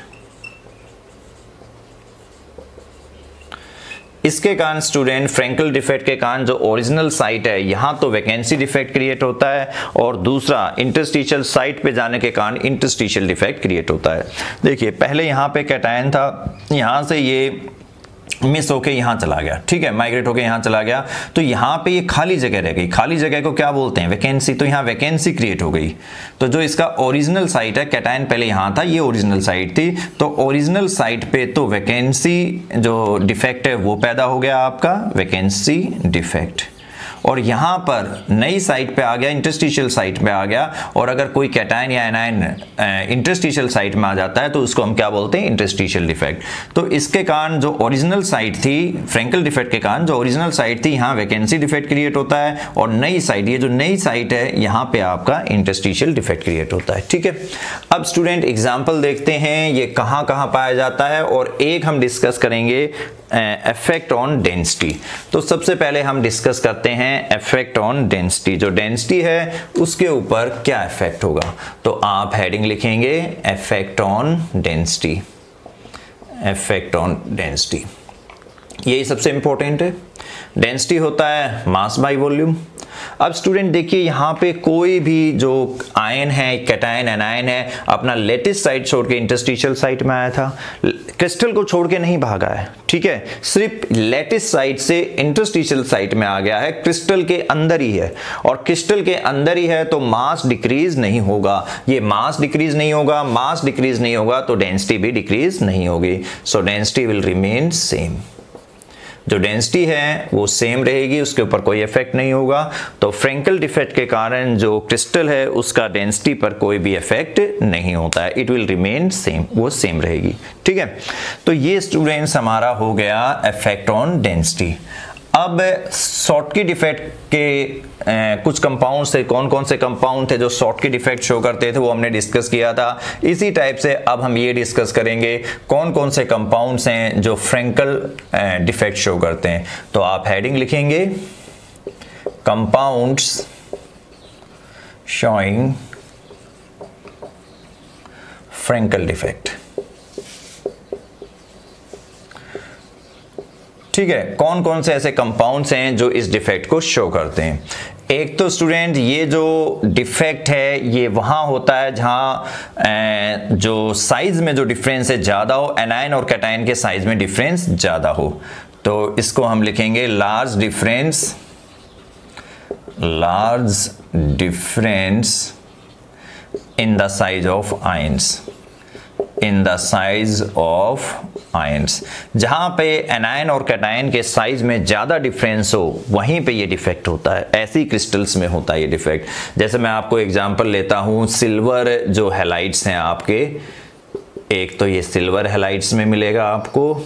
इसके कारण स्टूडेंट फ्रेंकल डिफेक्ट के कारण जो ओरिजिनल साइट है यहां तो वैकेंसी डिफेक्ट क्रिएट होता है, और दूसरा इंटरस्टिशियल साइट पे जाने के कारण इंटरस्टिशियल डिफेक्ट क्रिएट होता है। देखिए पहले यहां पे कैटायन था, यहां से ये मिस होके यहाँ चला गया, ठीक है, माइग्रेट होके यहाँ चला गया, तो यहाँ पे ये खाली जगह रह गई। खाली जगह को क्या बोलते हैं, वैकेंसी। तो यहाँ वैकेंसी क्रिएट हो गई। तो जो इसका ओरिजिनल साइट है, कैटायन पहले यहाँ था, ये ओरिजिनल साइट थी, तो ओरिजिनल साइट पे तो वैकेंसी जो डिफेक्ट है वो पैदा हो गया, आपका वैकेंसी डिफेक्ट। और यहाँ पर नई साइट पे आ गया, इंटरस्टिशियल साइट पे आ गया, और अगर कोई कैटायन या एनायन इंटरस्टिशियल साइट में आ जाता है तो उसको हम क्या बोलते हैं, इंटरस्टिशियल डिफेक्ट। तो इसके कारण जो ओरिजिनल साइट थी, फ्रेंकल डिफेक्ट के कारण जो ओरिजिनल साइट थी, यहाँ वैकेंसी डिफेक्ट क्रिएट होता है, और नई साइट, ये जो नई साइट है यहाँ पे आपका इंटरस्टिशियल डिफेक्ट क्रिएट होता है, ठीक है। अब स्टूडेंट एग्जाम्पल देखते हैं ये कहाँ कहाँ पाया जाता है, और एक हम डिस्कस करेंगे इफेक्ट ऑन डेंसिटी। तो सबसे पहले हम डिस्कस करते हैं इफेक्ट ऑन डेंसिटी। जो डेंसिटी है उसके ऊपर क्या इफेक्ट होगा, तो आप हेडिंग लिखेंगे effect on density, effect on density. यही सबसे इंपॉर्टेंट है। डेंसिटी होता है मास बाय वॉल्यूम। अब स्टूडेंट देखिए यहाँ पे कोई भी जो आयन है, कैटायन एनायन है, अपना लेटिस साइट छोड़ के इंटरस्टिशियल साइट में आया था, क्रिस्टल को छोड़ के नहीं भागा है, ठीक है, सिर्फ लेटिस साइट से इंटरस्टिशियल साइट में आ गया है, क्रिस्टल के अंदर ही है, और क्रिस्टल के अंदर ही है तो मास डिक्रीज नहीं होगा। ये मास डिक्रीज नहीं होगा, मास डिक्रीज नहीं होगा तो डेंसिटी भी डिक्रीज नहीं होगी। सो डेंसिटी विल रिमेन सेम। जो डेंसिटी है वो सेम रहेगी, उसके ऊपर कोई इफेक्ट नहीं होगा। तो फ्रेंकल डिफेक्ट के कारण जो क्रिस्टल है उसका डेंसिटी पर कोई भी इफेक्ट नहीं होता है, इट विल रिमेन सेम, वो सेम रहेगी, ठीक है। तो ये स्टूडेंट्स हमारा हो गया इफेक्ट ऑन डेंसिटी। अब शॉर्टकी डिफेक्ट के कुछ कंपाउंड्स थे, कौन कौन से कंपाउंड थे जो शॉर्टकी डिफेक्ट शो करते थे वो हमने डिस्कस किया था। इसी टाइप से अब हम ये डिस्कस करेंगे कौन कौन से कंपाउंड्स हैं जो फ्रेंकल डिफेक्ट शो करते हैं। तो आप हेडिंग लिखेंगे कंपाउंड्स शोइंग फ्रेंकल डिफेक्ट, ठीक है। कौन कौन से ऐसे कंपाउंड्स हैं जो इस डिफेक्ट को शो करते हैं। एक तो स्टूडेंट ये जो डिफेक्ट है ये वहाँ होता है जहाँ जो साइज में जो डिफरेंस है ज़्यादा हो, एनायन और कैटायन के साइज में डिफरेंस ज़्यादा हो। तो इसको हम लिखेंगे large difference in the size of ions, in the size of ions. जहां पे एनायन और कैटायन के साइज में ज्यादा डिफरेंस हो वहीं पे ये डिफेक्ट होता है, ऐसी क्रिस्टल्स में होता है ये डिफेक्ट। जैसे मैं आपको एग्जांपल लेता हूं, सिल्वर जो हैलाइड्स हैं आपके, एक तो ये सिल्वर हैलाइड्स में मिलेगा आपको,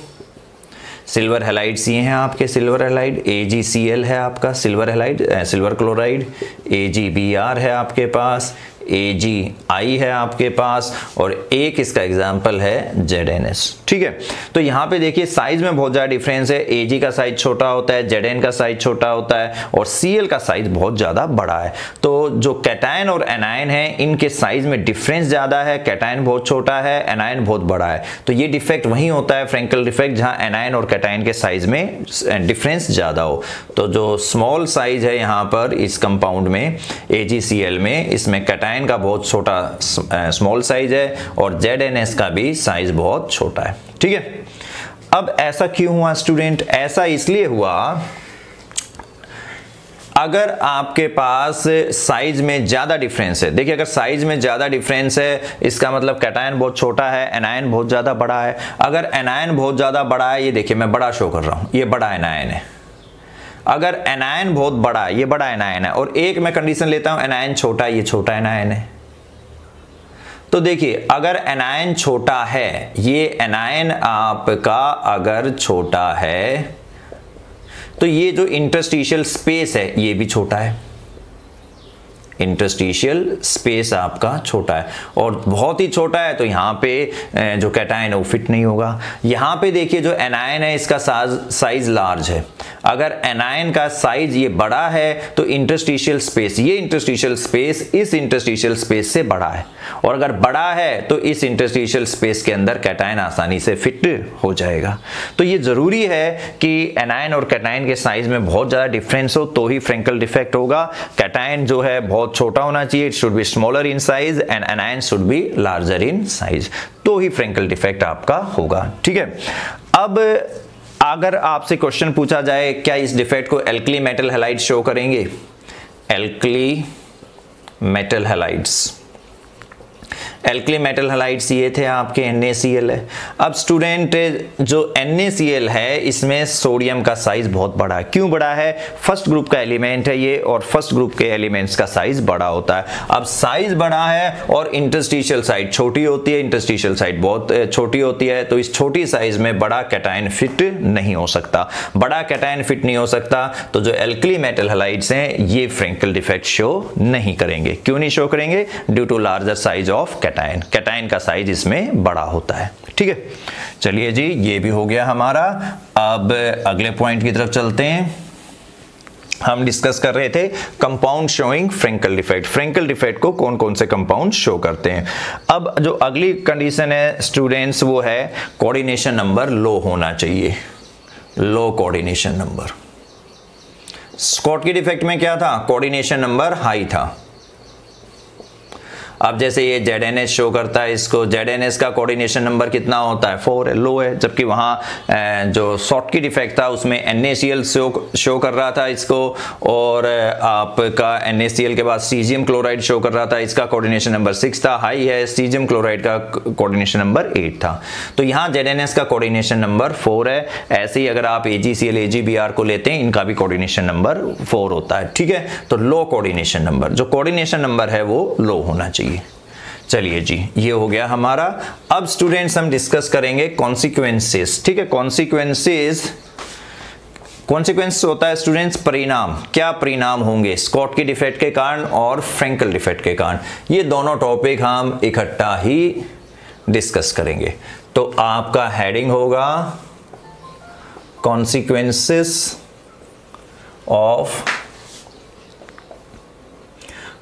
सिल्वर हैलाइड्स ये हैं आपके, सिल्वर हैलाइड AgCl है आपका silver halide, silver chloride, AgBr है आपके पास, AgI है आपके पास, और एक इसका एग्जाम्पल है ZnS, ठीक है। तो यहाँ पे देखिए साइज में बहुत ज़्यादा डिफरेंस है, Ag का साइज छोटा होता है, Zn का साइज छोटा होता है, और Cl का साइज बहुत ज़्यादा बड़ा है। तो जो कैटायन और एनायन है इनके साइज में डिफरेंस ज़्यादा है, कैटायन बहुत छोटा है, एनायन बहुत बड़ा है। तो ये डिफेक्ट वहीं होता है फ्रेंकल डिफेक्ट जहाँ एनायन और कैटायन के साइज में डिफरेंस ज़्यादा हो। तो जो स्मॉल साइज है यहाँ पर इस कंपाउंड में AgCl में, इसमें कैटायन का बहुत छोटा स्मॉल साइज है और ZnS का भी साइज बहुत छोटा है, ठीक है। अब ऐसा क्यों हुआ स्टूडेंट? ऐसा इसलिए हुआ अगर आपके पास साइज में ज्यादा डिफरेंस है। देखिए अगर साइज में ज्यादा डिफरेंस है इसका मतलब कैटायन बहुत छोटा है, एनायन बहुत ज्यादा बड़ा है। अगर एनायन बहुत ज्यादा बड़ा है, ये देखिए मैं बड़ा शो कर रहा हूं, ये बड़ा एनायन है। अगर एनायन बहुत बड़ा है, ये बड़ा एनायन है, और एक मैं कंडीशन लेता हूं एनायन छोटा है, ये छोटा एनायन है। तो देखिए अगर एनायन छोटा है, ये एनायन आपका अगर छोटा है तो ये जो इंटरस्टिशियल स्पेस है ये भी छोटा है, इंटरस्टिशियल स्पेस आपका छोटा है, और बहुत ही छोटा है तो यहाँ पे जो कैटायन है वो फिट नहीं होगा। यहाँ पे देखिए जो एनायन है इसका साइज लार्ज है। अगर एनायन का साइज ये बड़ा है तो इंटरस्टिशियल स्पेस, ये इंटरस्टिशियल स्पेस इस इंटरस्टिशियल स्पेस से बड़ा है, और अगर बड़ा है तो इस इंटरस्टिशियल स्पेस के अंदर कैटायन आसानी से फिट हो जाएगा। तो ये जरूरी है कि एनायन और कैटायन के साइज में बहुत ज़्यादा डिफरेंस हो तो ही फ्रेंकल डिफेक्ट होगा। कैटायन जो है बहुत छोटा होना चाहिए, it should be smaller in size, and anion should be larger in size, तो ही फ्रेंकल डिफेक्ट आपका होगा, ठीक है। अब अगर आपसे क्वेश्चन पूछा जाए क्या इस डिफेक्ट को एल्कली मेटल हैलाइड शो करेंगे? Alkali metal halides, alkali metal halides ये थे आपके NaCl है। अब स्टूडेंट जो NaCl है इसमें सोडियम का साइज बहुत बड़ा है। क्यों बड़ा है? फर्स्ट ग्रुप का एलिमेंट है ये, और फर्स्ट ग्रुप के एलिमेंट्स का साइज बड़ा होता है। अब साइज बड़ा है और इंटरस्टिशियल साइड छोटी होती है, इंटरस्टिशियल साइड बहुत छोटी होती है, तो इस छोटी साइज में बड़ा कैटायन फिट नहीं हो सकता। बड़ा कैटायन फिट नहीं हो सकता तो जो एल्कली मेटल हैलाइड्स हैं ये फ्रेंकल डिफेक्ट शो नहीं करेंगे। क्यों नहीं शो करेंगे? Due to larger size of cation, cation का साइज इसमें बड़ा होता है, ठीक है। चलिए जी ये भी हो गया हमारा। अब अगले पॉइंट की तरफ चलते हैं। हम डिस्कस कर रहे थे compound showing Frenkel defect, Frenkel defect को कौन कौन से कंपाउंड शो करते हैं। अब जो अगली कंडीशन है स्टूडेंट्स वो है कोऑर्डिनेशन नंबर लो होना चाहिए। लो कोऑर्डिनेशन नंबर। स्कॉटकी डिफेक्ट में क्या था, कोऑर्डिनेशन नंबर हाई था। अब जैसे ये ZNS शो करता है, इसको ZNS का कोऑर्डिनेशन नंबर कितना होता है, 4 है, लो है। जबकि वहाँ जो शॉर्टकी डिफेक्ट था उसमें NaCl शो कर रहा था इसको, और आपका NaCl के बाद सीजियम क्लोराइड शो कर रहा था, इसका कोऑर्डिनेशन नंबर 6 था, हाई है। सीजियम क्लोराइड का कोऑर्डिनेशन नंबर 8 था। तो यहाँ ZNS का कोऑर्डिनेशन नंबर 4 है। ऐसे ही अगर आप AgCl AgBr को लेते हैं, इनका भी कोऑर्डिनेशन नंबर 4 होता है, ठीक है। तो लो कोऑर्डिनेशन नंबर, जो कोऑर्डिनेशन नंबर है वो लो होना चाहिए। चलिए जी, ये हो गया हमारा। अब स्टूडेंट्स हम डिस्कस करेंगे कॉन्सिक्वेंसेस, ठीक है। कॉन्सिक्वेंस होता है स्टूडेंट्स परिणाम। क्या परिणाम होंगे स्कॉटकी डिफेक्ट के कारण और फ्रैंकल डिफेक्ट के कारण, ये दोनों टॉपिक हम इकट्ठा ही डिस्कस करेंगे। तो आपका हेडिंग होगा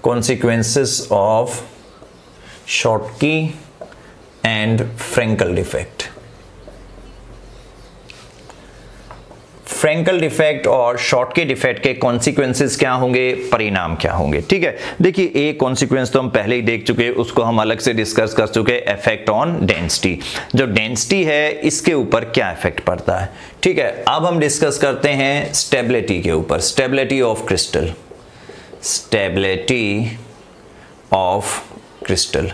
consequences of Schottky and Frenkel defect. Frenkel defect और शॉर्टकी डिफेक्ट के कॉन्सिक्वेंसेस क्या होंगे, परिणाम क्या होंगे, ठीक है। देखिए एक कॉन्सिक्वेंस तो हम पहले ही देख चुके, उसको हम अलग से डिस्कस कर चुके, इफेक्ट ऑन डेंसिटी। जो डेंसिटी है इसके ऊपर क्या इफेक्ट पड़ता है, ठीक है। अब हम डिस्कस करते हैं स्टेबिलिटी के ऊपर, stability of crystal. Stability of crystal.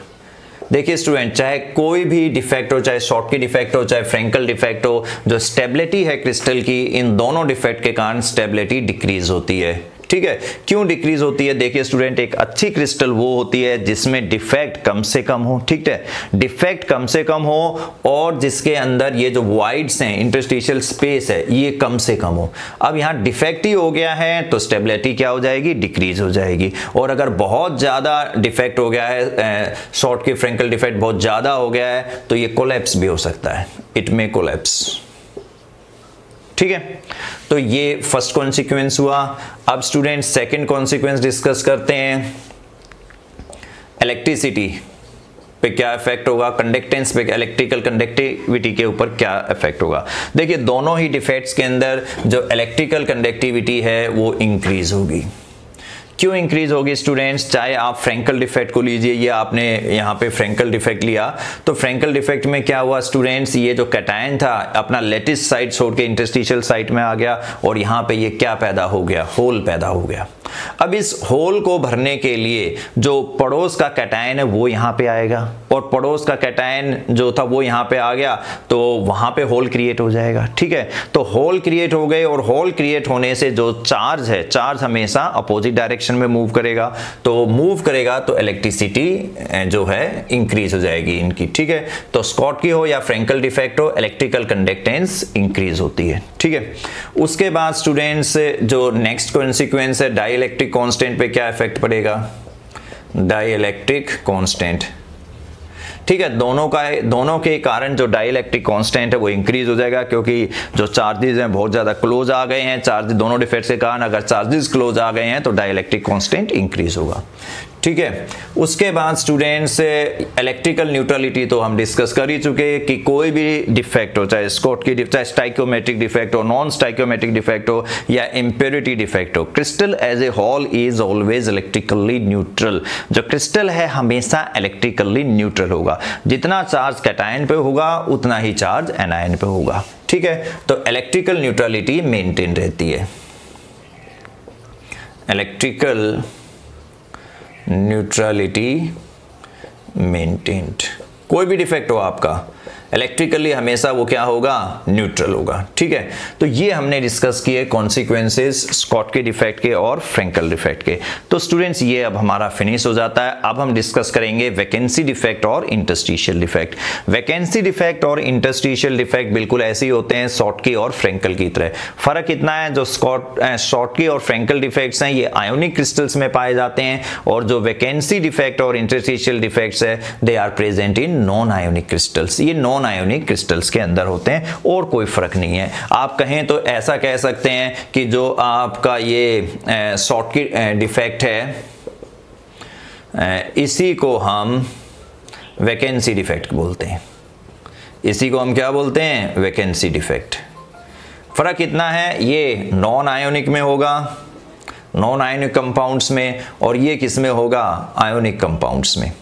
देखिए स्टूडेंट, चाहे कोई भी डिफेक्ट हो, चाहे शॉर्टकी डिफेक्ट हो, चाहे फ्रैंकल डिफेक्ट हो, जो स्टेबिलिटी है क्रिस्टल की, इन दोनों डिफेक्ट के कारण स्टेबिलिटी डिक्रीज होती है, ठीक है। क्यों डिक्रीज होती है, देखिए स्टूडेंट, एक अच्छी क्रिस्टल वो होती है जिसमें डिफेक्ट कम से कम हो, ठीक है। डिफेक्ट कम से कम हो और जिसके अंदर ये जो वॉइड्स हैं, इंटरस्टिशियल स्पेस है, ये कम से कम हो। अब यहाँ डिफेक्ट ही हो गया है तो स्टेबिलिटी क्या हो जाएगी, डिक्रीज हो जाएगी। और अगर बहुत ज़्यादा डिफेक्ट हो गया है, शॉर्ट की फ्रैंकल डिफेक्ट बहुत ज़्यादा हो गया है, तो ये कोलैप्स भी हो सकता है, इट मे कोलैप्स, ठीक है। तो ये फर्स्ट कॉन्सिक्वेंस हुआ। अब स्टूडेंट सेकंड कॉन्सिक्वेंस डिस्कस करते हैं। इलेक्ट्रिसिटी पे क्या इफेक्ट होगा, कंडक्टेंस पे, इलेक्ट्रिकल कंडक्टिविटी के ऊपर क्या इफेक्ट होगा। देखिए दोनों ही डिफेक्ट्स के अंदर जो इलेक्ट्रिकल कंडक्टिविटी है वो इंक्रीज होगी। क्यों इंक्रीज होगी स्टूडेंट्स, चाहे आप फ्रैंकल डिफेक्ट को लीजिए, ये आपने यहाँ पे फ्रैंकल डिफेक्ट लिया, तो फ्रैंकल डिफेक्ट में क्या हुआ स्टूडेंट्स, ये जो कैटायन था अपना लेटिस साइट छोड़ के इंटरस्टिशियल साइट में आ गया और यहाँ पे ये क्या पैदा हो गया, होल पैदा हो गया। अब इस होल को भरने के लिए जो पड़ोस का कैटायन है वो यहाँ पे आएगा, और पड़ोस का कैटायन जो था वो यहाँ पे आ गया, तो वहाँ पे होल क्रिएट हो जाएगा, ठीक है। तो होल क्रिएट हो गए, और होल क्रिएट होने से जो चार्ज है, चार्ज हमेशा अपोजिट डायरेक्शन में मूव करेगा, तो मूव करेगा तो इलेक्ट्रिसिटी जो है इंक्रीज हो जाएगी इनकी, ठीक है। तो स्कॉटकी हो या फ्रैंकल डिफेक्ट हो, इलेक्ट्रिकल कंडक्टेंस इंक्रीज होती है, ठीक है। उसके बाद स्टूडेंट्स जो नेक्स्ट कॉन्सिक्वेंस है, डाइइलेक्ट्रिक कांस्टेंट पे क्या इफेक्ट पड़ेगा, डाइइलेक्ट्रिक कांस्टेंट, ठीक है। दोनों के कारण जो डाइइलेक्ट्रिक कांस्टेंट है वो इंक्रीज हो जाएगा, क्योंकि जो चार्जेस हैं बहुत ज्यादा क्लोज आ गए हैं, चार्ज दोनों डिफेक्ट के कारण अगर चार्जेस क्लोज आ गए हैं तो डाइइलेक्ट्रिक कांस्टेंट इंक्रीज होगा, ठीक है। उसके बाद स्टूडेंट्स इलेक्ट्रिकल न्यूट्रलिटी तो हम डिस्कस कर ही चुके कि कोई भी डिफेक्ट हो, चाहे स्कॉटकी, चाहे स्टाइकियोमेट्रिक डिफेक्ट हो, नॉन स्टाइकियोमेट्रिक डिफेक्ट हो या इम्प्योरिटी डिफेक्ट हो, crystal as a whole is always electrically neutral. जो क्रिस्टल है हमेशा इलेक्ट्रिकली न्यूट्रल होगा, जितना चार्ज कैटायन पे होगा उतना ही चार्ज एनायन पे होगा, ठीक है। तो इलेक्ट्रिकल न्यूट्रलिटी मेंटेन रहती है, इलेक्ट्रिकल न्यूट्रलिटी मेंटेन्ड। कोई भी डिफेक्ट हो आपका, इलेक्ट्रिकली हमेशा वो क्या होगा, न्यूट्रल होगा, ठीक है। तो ये हमने डिस्कस किए कॉन्सिक्वेंसेस स्कॉटकी डिफेक्ट के और फ्रैंकल डिफेक्ट के। तो स्टूडेंट्स ये अब हमारा फिनिश हो जाता है। अब हम डिस्कस करेंगे वैकेंसी डिफेक्ट और इंटरस्टिशियल डिफेक्ट। वैकेंसी डिफेक्ट और इंटरस्टिशियल डिफेक्ट बिल्कुल ऐसे ही होते हैं शॉटकी और फ्रैंकल की तरह। फर्क इतना है, जो शॉटकी और फ्रैंकल डिफेक्ट्स हैं ये आयोनिक क्रिस्टल्स में पाए जाते हैं, और जो वैकेंसी डिफेक्ट और इंटरस्टिशियल डिफेक्ट्स है they are present in non ionic crystals. ये नॉन आयोनिक क्रिस्टल्स के अंदर होते हैं और कोई फर्क नहीं है। आप कहें तो ऐसा कह सकते हैं कि जो आपका ये शॉटकी डिफेक्ट है इसी को हम वैकेंसी डिफेक्ट बोलते हैं। इसी को हम क्या बोलते हैं, वैकेंसी डिफेक्ट। फर्क कितना है, ये नॉन आयोनिक में होगा, नॉन आयोनिक कंपाउंड्स में, और ये किस में होगा, आयोनिक कंपाउंड्स में।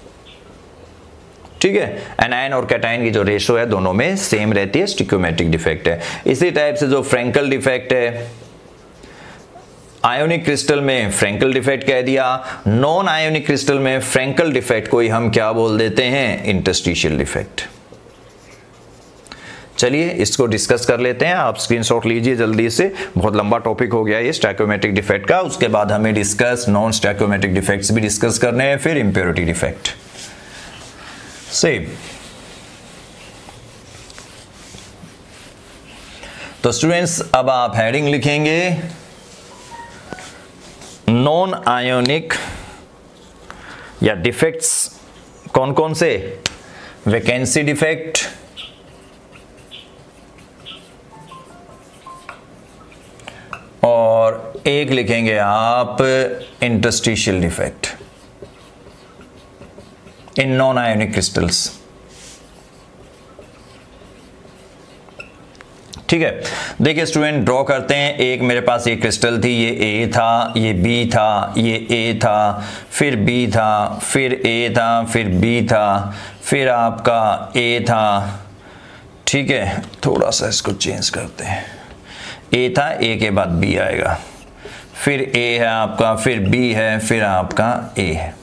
ठीक है, एनायन और कैटायन की जो रेशो है दोनों में सेम रहती है, स्टिक्योमेट्रिक डिफेक्ट है। इसी टाइप से जो फ्रैंकल डिफेक्ट है, आयोनिक क्रिस्टल में फ्रैंकल डिफेक्ट कह दिया, नॉन आयोनिक क्रिस्टल में फ्रैंकल डिफेक्ट को ही हम क्या बोल देते हैं, इंटरस्टिशियल डिफेक्ट। चलिए इसको डिस्कस कर लेते हैं, आप स्क्रीनशॉट लीजिए जल्दी से, बहुत लंबा टॉपिक हो गया ये स्टैक्योमेट्रिक डिफेक्ट का। उसके बाद हमें डिस्कस नॉन स्टैक्योमेट्रिक डिफेक्ट्स भी डिस्कस करने हैं, फिर इंप्योरिटी डिफेक्ट। सेम तो स्टूडेंट्स अब आप हेडिंग लिखेंगे नॉन आयोनिक या डिफेक्ट्स कौन कौन से, वैकेंसी डिफेक्ट, और एक लिखेंगे आप interstitial defect in non ionic crystals. ठीक है, देखिए स्टूडेंट ड्रॉ करते हैं। एक मेरे पास एक क्रिस्टल थी, ये ए था, ये बी था, ये ए था, फिर बी था, फिर ए था, फिर बी था, फिर आपका ए था। ठीक है, थोड़ा सा इसको चेंज करते हैं, ए था, ए के बाद बी आएगा, फिर ए है आपका, फिर बी है, फिर आपका ए है।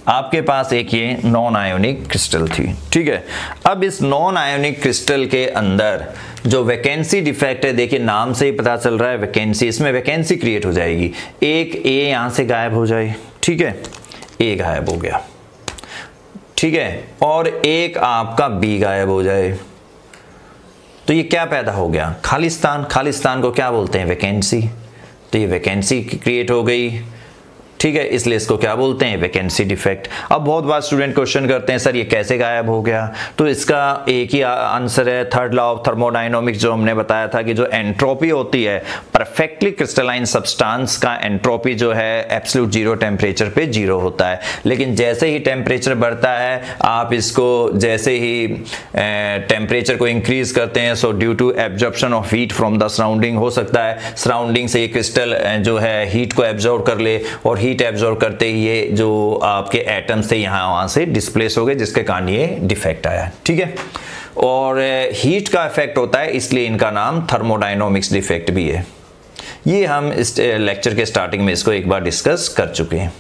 आपके पास एक ये नॉन आयोनिक क्रिस्टल थी। ठीक है, अब इस नॉन आयोनिक क्रिस्टल के अंदर जो वैकेंसी डिफेक्ट है, देखिए नाम से ही पता चल रहा है वैकेंसी, इसमें वैकेंसी क्रिएट हो जाएगी। एक ए यहां से गायब हो जाए, ठीक है, ए गायब हो गया, ठीक है, और एक आपका बी गायब हो जाए, तो ये क्या पैदा हो गया, खालिस्तान। खालिस्तान को क्या बोलते हैं, वैकेंसी। तो ये वैकेंसी क्रिएट हो गई। ठीक है, इसलिए इसको क्या बोलते हैं, वैकेंसी डिफेक्ट। अब बहुत बार स्टूडेंट क्वेश्चन करते हैं सर ये कैसे गायब हो गया, तो इसका एक ही आंसर है, थर्ड लॉ ऑफ थर्मोडायनामिक्स जो हमने बताया था कि जो एंट्रोपी होती है परफेक्टली क्रिस्टलाइन सब्सटेंस का एंट्रोपी जो है एब्सोल्यूट जीरो टेम्परेचर पे जीरो होता है, लेकिन जैसे ही टेम्परेचर बढ़ता है, आप इसको जैसे ही टेम्परेचर को इंक्रीज करते हैं, so due to absorption of heat from the surrounding, हो सकता है सराउंडिंग से ये क्रिस्टल जो है हीट को एब्जॉर्ब कर ले, और हीट एब्जॉर्ब करते ही ये जो आपके एटम्स थे यहाँ वहाँ से डिस्प्लेस हो गए, जिसके कारण ये डिफेक्ट आया। ठीक है, और हीट का इफेक्ट होता है, इसलिए इनका नाम थर्मोडायनामिक्स डिफेक्ट भी है। ये हम इस लेक्चर के स्टार्टिंग में इसको एक बार डिस्कस कर चुके हैं।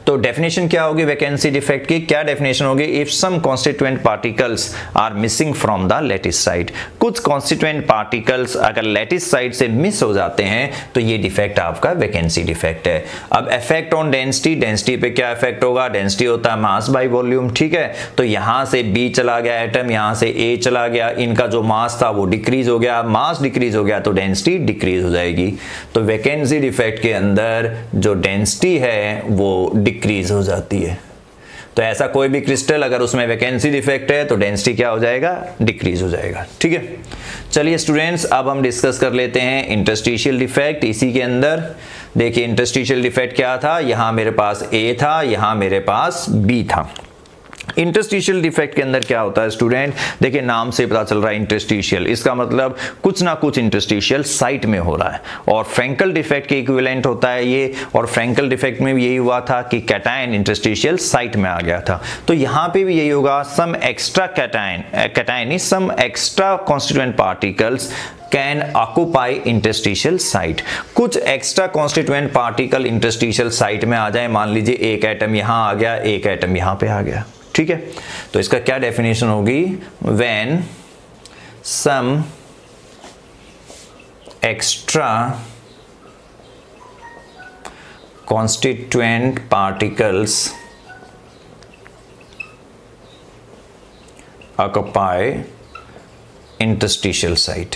तो डेफिनेशन क्या होगी वैकेंसी डिफेक्ट की, क्या डेफिनेशन होगी, if some constituent particles are missing from the lattice side, कुछ कॉन्स्टिट्यूएंट पार्टिकल्स अगर लैटिस साइड से मिस हो जाते हैं तो ये डिफेक्ट आपका वैकेंसी डिफेक्ट है। अब इफेक्ट ऑन डेंसिटी, डेंसिटी पे क्या इफेक्ट होगा, डेंसिटी होता है मास बाय वॉल्यूम। ठीक है, तो यहां से बी चला गया एटम, यहां से ए चला गया, इनका जो मास था वो डिक्रीज हो गया, मास डिक्रीज हो गया तो डेंसिटी डिक्रीज हो जाएगी। तो वैकेंसी डिफेक्ट के अंदर जो डेंसिटी है वो डिक्रीज हो जाती है। तो ऐसा कोई भी क्रिस्टल अगर उसमें वैकेंसी डिफेक्ट है तो डेंसिटी क्या हो जाएगा, डिक्रीज हो जाएगा। ठीक है, चलिए स्टूडेंट्स अब हम डिस्कस कर लेते हैं इंटरस्टिशियल डिफेक्ट। इसी के अंदर देखिए इंटरस्टिशियल डिफेक्ट क्या था, यहां मेरे पास ए था, यहां मेरे पास बी था। इंटरस्टिशियल डिफेक्ट के अंदर क्या होता है स्टूडेंट, देखिए नाम से पता चल रहा है इंटरस्टिशियल, इसका मतलब कुछ ना कुछ इंटरस्टिशियल साइट में हो रहा है, और फ्रैंकल डिफेक्ट के इक्विवेलेंट होता है ये, और फ्रैंकल डिफेक्ट में भी यही हुआ था कि कैटायन इंटरस्टिशियल साइट में आ गया था। तो यहां पे भी यही होगा, some extra cation is some extra constituent particles can occupy interstitial site. कुछ extra constituent particle interstitial site में आ जाए, मान लीजिए एक एटम यहां आ गया, एक एटम यहां पे आ गया। ठीक है, तो इसका क्या डेफिनेशन होगी, when some extra constituent particles occupy interstitial site.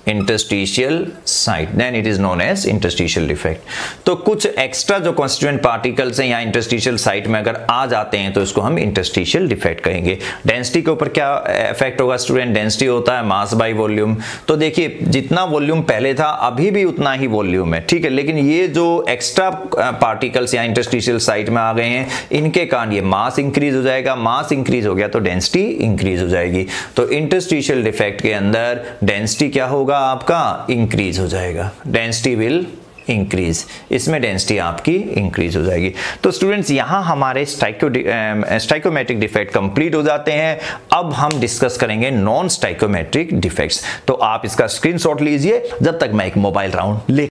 Interstitial site, then it is known as interstitial defect. तो कुछ एक्स्ट्रा जो कॉन्स्टिट्यूएंट पार्टिकल्स हैं यहाँ इंटरस्टिशियल साइट में अगर आ जाते हैं तो इसको हम इंटरस्टिशियल डिफेक्ट कहेंगे। डेंसिटी के ऊपर क्या इफेक्ट होगा स्टूडेंट? डेंसिटी होता है मास बाय वॉल्यूम। तो देखिए जितना वॉल्यूम पहले था अभी भी उतना ही वॉल्यूम है, ठीक है, लेकिन ये जो एक्स्ट्रा पार्टिकल्स यहाँ इंटरस्टिशियल साइट में आ गए हैं इनके कारण ये मास इंक्रीज हो जाएगा, मास इंक्रीज हो गया तो डेंसिटी इंक्रीज हो जाएगी। तो इंटरस्टिशियल डिफेक्ट के अंदर डेंसिटी क्या होगा आपका? इंक्रीज हो जाएगा, डेंसिटी विल इंक्रीज, इसमें डेंसिटी आपकी इंक्रीज हो जाएगी। तो स्टूडेंट्स यहाँ हमारे स्टाइकोमेट्रिक डिफेक्ट कंप्लीट हो जाते हैं। अब हम डिस्कस करेंगे नॉन स्टाइकोमेट्रिक डिफेक्ट्स। तो आप इसका स्क्रीनशॉट लीजिए जब तक मैं एक मोबाइल राउंड ले